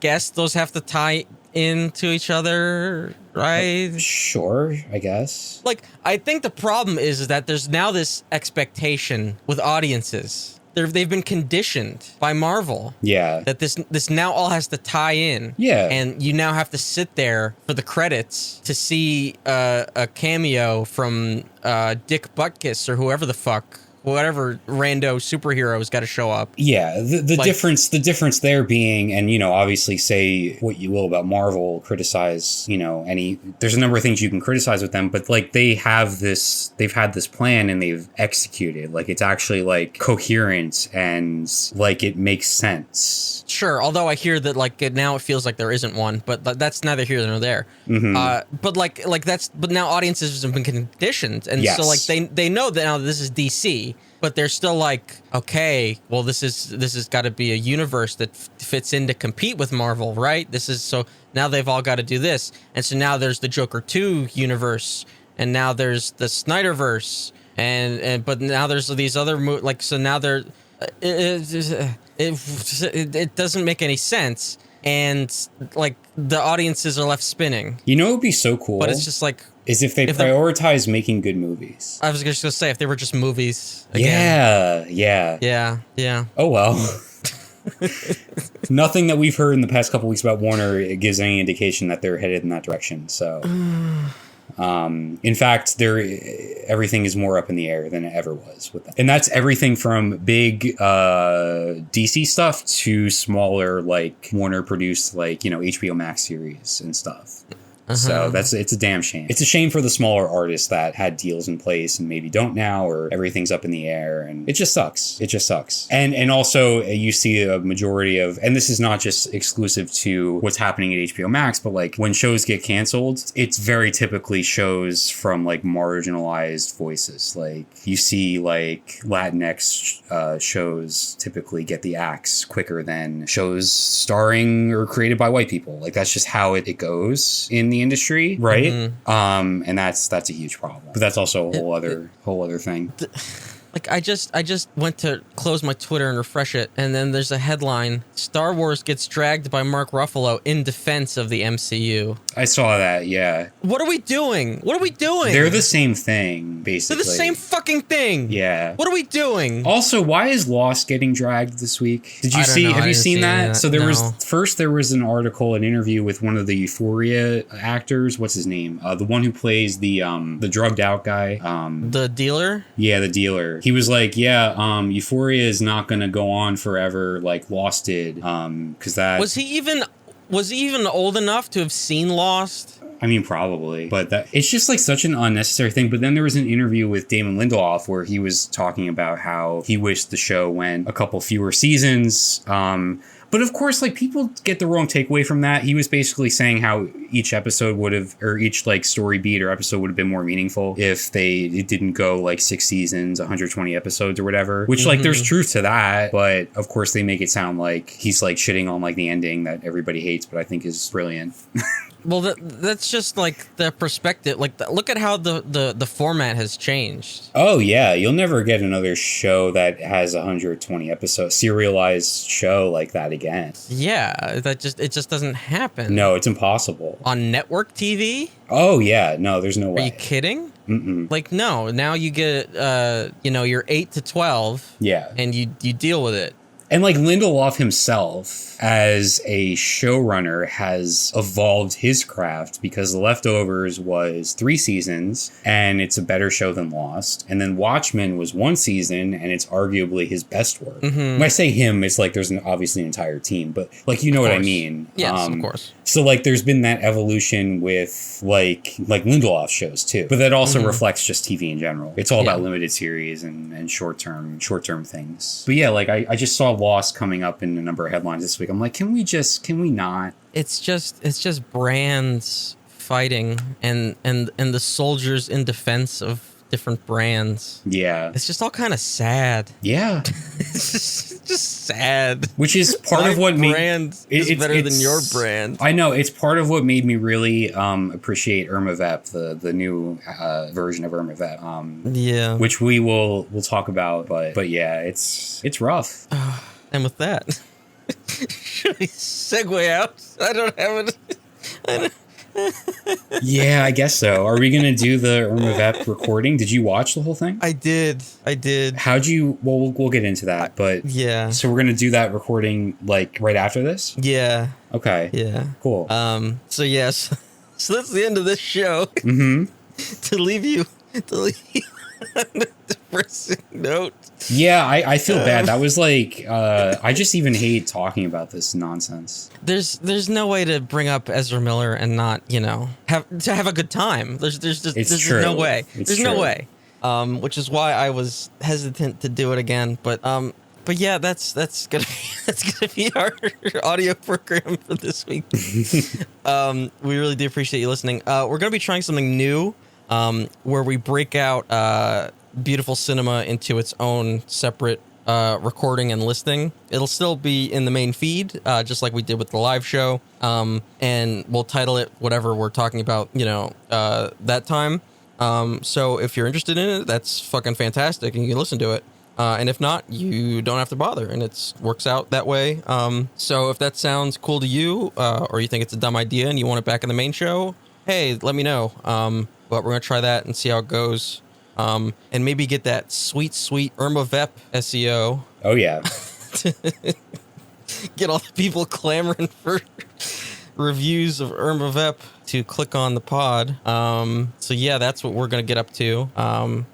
guess those have to tie into each other, right? Sure, I guess. Like, I think the problem is that there's now this expectation with audiences. They've been conditioned by Marvel. Yeah. That this now all has to tie in. Yeah. And you now have to sit there for the credits to see a cameo from Dick Butkus or whoever the fuck. Whatever rando superhero's got to show up. Yeah, the difference there being, and obviously say what you will about Marvel, criticize, there's a number of things you can criticize with them, but like they've had this plan and they've executed, like it's actually like coherent and like it makes sense. Sure, although I hear that like now it feels like there isn't one, but that's neither here nor there. Mm-hmm. But now audiences have been conditioned, and yes. So like they know that now this is DC. But they're still like, okay, well, this has got to be a universe that fits in to compete with Marvel, right? So now they've all got to do this, and so now there's the Joker 2 universe, and now there's the Snyderverse, but now there's these other so now they're it doesn't make any sense, and like the audiences are left spinning. It would be so cool, but it's just like. Is if they prioritize making good movies. I was just going to say, if they were just movies. Again. Yeah. Yeah. Oh, well. Nothing that we've heard in the past couple weeks about Warner gives any indication that they're headed in that direction. So, in fact, everything is more up in the air than it ever was with them. And that's everything from big DC stuff to smaller, like Warner produced, like, HBO Max series and stuff. So it's a damn shame. It's a shame for the smaller artists that had deals in place and maybe don't now, or everything's up in the air, and it just sucks. It just sucks. And also you see a majority of, and this is not just exclusive to what's happening at HBO Max, but like when shows get canceled, it's very typically shows from like marginalized voices. Like you see like Latinx shows typically get the axe quicker than shows starring or created by white people. Like that's just how it goes in the industry, right? And that's a huge problem. But that's also a whole other thing. Like I just went to close my Twitter and refresh it, and then there's a headline: Star Wars gets dragged by Mark Ruffalo in defense of the MCU. I saw that, yeah. What are we doing? What are we doing? They're the same thing, basically. They're the same fucking thing. Yeah. What are we doing? Also, why is Lost getting dragged this week? Did you see? Have you seen that? So there was an article, an interview with one of the Euphoria actors. What's his name? The one who plays the drugged out guy. The dealer? Yeah, the dealer. He was like, Euphoria is not going to go on forever like Lost did. Because that... Was he even old enough to have seen Lost? I mean, probably, but it's just like such an unnecessary thing. But then there was an interview with Damon Lindelof where he was talking about how he wished the show went a couple fewer seasons. But of course, like people get the wrong takeaway from that. He was basically saying how each episode would have, or each like story beat or episode would have been more meaningful if it didn't go like 6 seasons, 120 episodes or whatever, which like there's truth to that. But of course they make it sound like he's like shitting on like the ending that everybody hates, but I think is brilliant. Well, that's just like the perspective. Like, look at how the format has changed. Oh yeah, you'll never get another show that has 120 episodes, serialized show like that again. Yeah, it just doesn't happen. No, it's impossible on network TV. Oh yeah, no, there's no way. Are you kidding? Mm-mm. Like no, now you get you're 8 to 12. Yeah, and you deal with it. And like Lindelof himself, as a showrunner, has evolved his craft because The Leftovers was 3 seasons and it's a better show than Lost. And then Watchmen was 1 season and it's arguably his best work. When I say him, it's like there's obviously an entire team, but like you know what I mean. Yes, of course. So like there's been that evolution with like Lindelof shows too, but that also reflects just TV in general. It's all about limited series and short term things. But yeah, like I just saw Lost coming up in a number of headlines this week. I'm like, can we not? It's just brands fighting and the soldiers in defense of different brands. Yeah. It's just all kind of sad. Yeah. It's just sad. Which is part of what made brand is better than your brand. I know, it's part of what made me really appreciate Irma Vep, the new version of Irma Vep. Yeah. Which we'll talk about, but yeah, it's rough. And with that, should we segue out? I don't have it. Yeah, I guess so. Are we going to do the Irma Vep recording? Did you watch the whole thing? I did. How'd you... Well, we'll get into that, but... Yeah. So we're going to do that recording, like, right after this? Yeah. Okay. Yeah. Cool. So, yes. So that's the end of this show. To leave you on a depressing note. Yeah, I feel bad. That was like, I just even hate talking about this nonsense. There's no way to bring up Ezra Miller and not, have a good time. There's no way. There's no way. Which is why I was hesitant to do it again. But yeah, that's gonna be our audio program for this week. We really do appreciate you listening. We're gonna be trying something new, where we break out beautiful cinema into its own separate recording and listing. It'll still be in the main feed, just like we did with the live show. And we'll title it whatever we're talking about, that time. So if you're interested in it, that's fucking fantastic and you can listen to it. And if not, you don't have to bother, and it works out that way. So if that sounds cool to you, or you think it's a dumb idea and you want it back in the main show, hey, let me know. But we're going to try that and see how it goes. And maybe get that sweet Irma Vep SEO. Oh, yeah. get all the people clamoring for reviews of Irma Vep to click on the pod. So yeah, that's what we're gonna get up to.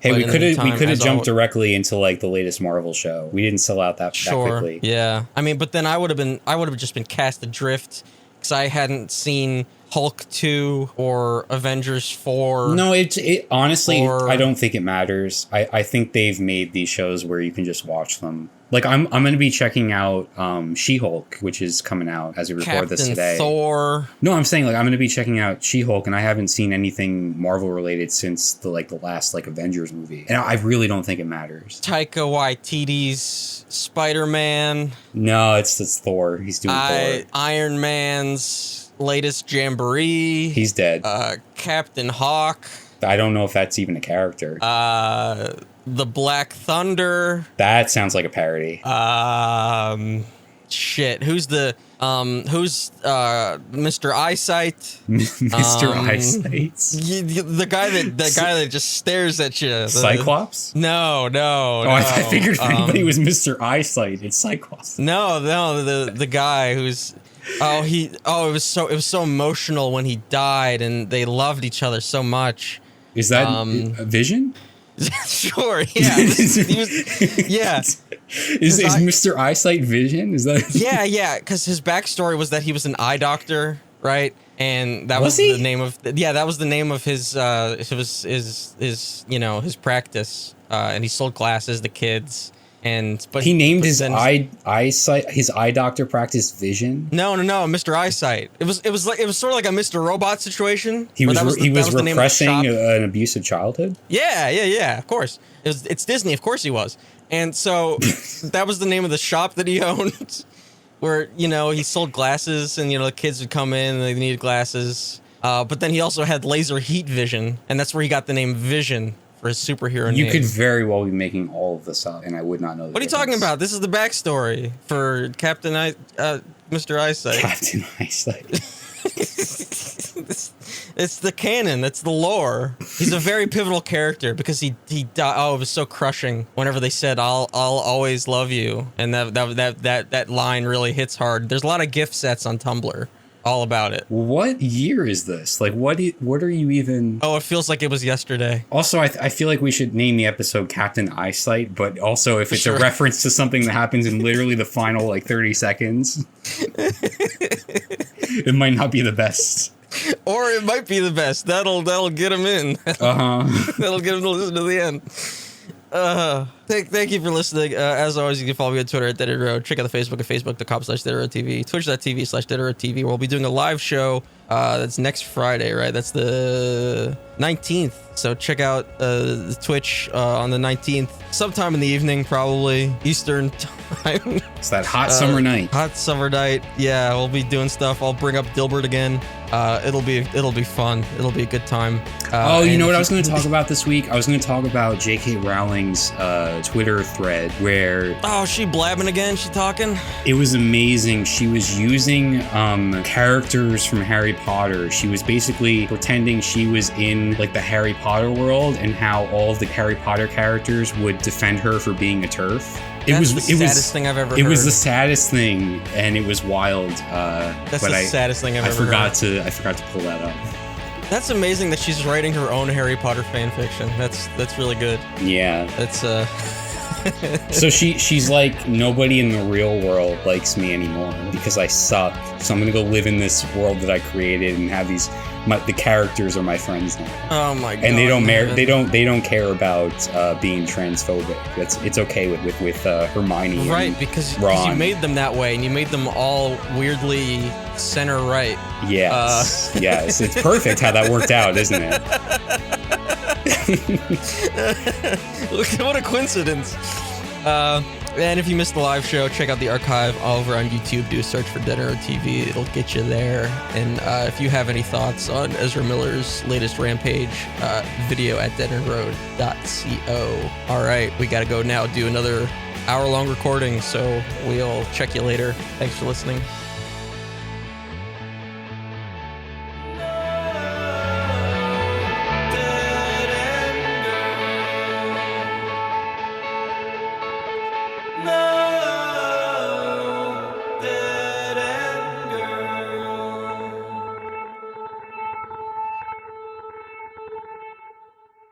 Hey, we could have jumped always, directly into like the latest Marvel show. We didn't sell out that quickly. Yeah, I mean, but then I would have just been cast adrift because I hadn't seen Hulk 2 or Avengers 4. No, it honestly, I don't think it matters. I think they've made these shows where you can just watch them. Like I'm going to be checking out She-Hulk, which is coming out as we record this today. Thor. No, I'm saying like I'm going to be checking out She-Hulk, and I haven't seen anything Marvel related since the last Avengers movie, and I really don't think it matters. Taika Waititi's Spider-Man. No, it's Thor. He's doing Thor. Iron Man's latest Jamboree. He's dead. Captain Hawk. I don't know if that's even a character. The Black Thunder. That sounds like a parody. Shit. Who's Mr. Eyesight? Mr. Eyesight. The guy that just stares at you. Cyclops? No. Oh, I figured if anybody was Mr. Eyesight, it's Cyclops. No, the guy who's it was so emotional when he died, and they loved each other so much. Is that a Vision? Sure, yeah. Is Mr. Eyesight Vision? Is that? Yeah, because his backstory was that he was an eye doctor, right? And that was he? the name of that was the name of his his practice, and he sold glasses to kids. But he named his eyesight, his eye doctor practice Vision. No, Mr. Eyesight. It was sort of like a Mr. Robot situation. He was repressing an abusive childhood. Yeah. Of course, it's Disney. Of course he was. And so that was the name of the shop that he owned, where he sold glasses, and the kids would come in and they needed glasses. But then he also had laser heat vision, and that's where he got the name Vision. For his superhero name. You could very well be making all of this up, and I would not know. What are you talking about? This is the backstory for Mr. Eyesight. Captain Eyesight. It's the canon. It's the lore. He's a very pivotal character because he died. Oh, it was so crushing. Whenever they said, "I'll always love you," and that line really hits hard. There's a lot of gift sets on Tumblr. All about it. What year is this? Like, what are you even... Oh, it feels like it was yesterday. Also, I feel like we should name the episode Captain Eyesight, but also if it's a reference to something that happens in literally the final, 30 seconds, it might not be the best. Or it might be the best. That'll get him in. That'll get him to listen to the end. Thank you for listening. As always, you can follow me on Twitter at DeadEndRoad. Check out the Facebook at facebook.com/DeadEndRoadTV, Twitch.tv/DeadEndRoadTV, where we'll be doing a live show. That's next Friday, right? That's the 19th. So check out the Twitch on the 19th, sometime in the evening, probably Eastern time. It's that hot summer night. Hot summer night. Yeah, we'll be doing stuff. I'll bring up Dilbert again. It'll be fun. It'll be a good time. You know what I was going to talk about this week? I was going to talk about J.K. Rowling's Twitter thread where... Oh, she blabbing again? She talking? It was amazing. She was using characters from Harry Potter. She was basically pretending she was in the Harry Potter world, and how all of the Harry Potter characters would defend her for being a TERF. It was the saddest thing I've ever heard. It was the saddest thing, and it was wild. That's the saddest thing I've ever heard. I forgot to pull that up. That's amazing that she's writing her own Harry Potter fan fiction. That's really good. Yeah. That's So she's like, nobody in the real world likes me anymore because I suck. So I'm gonna go live in this world that I created and have the characters are my friends now. Oh my god! And they don't care about being transphobic. It's okay with Hermione. Right, because you made them that way, and you made them all weirdly center right. Yes, yes, it's perfect how that worked out, isn't it? What a coincidence. And if you missed the live show, check out the archive over on YouTube. Do a search for DeadEndRoad TV. It'll get you there. And if you have any thoughts on Ezra Miller's latest Rampage, video at deadendroad.co. All right, we got to go now do another hour-long recording, so we'll check you later. Thanks for listening.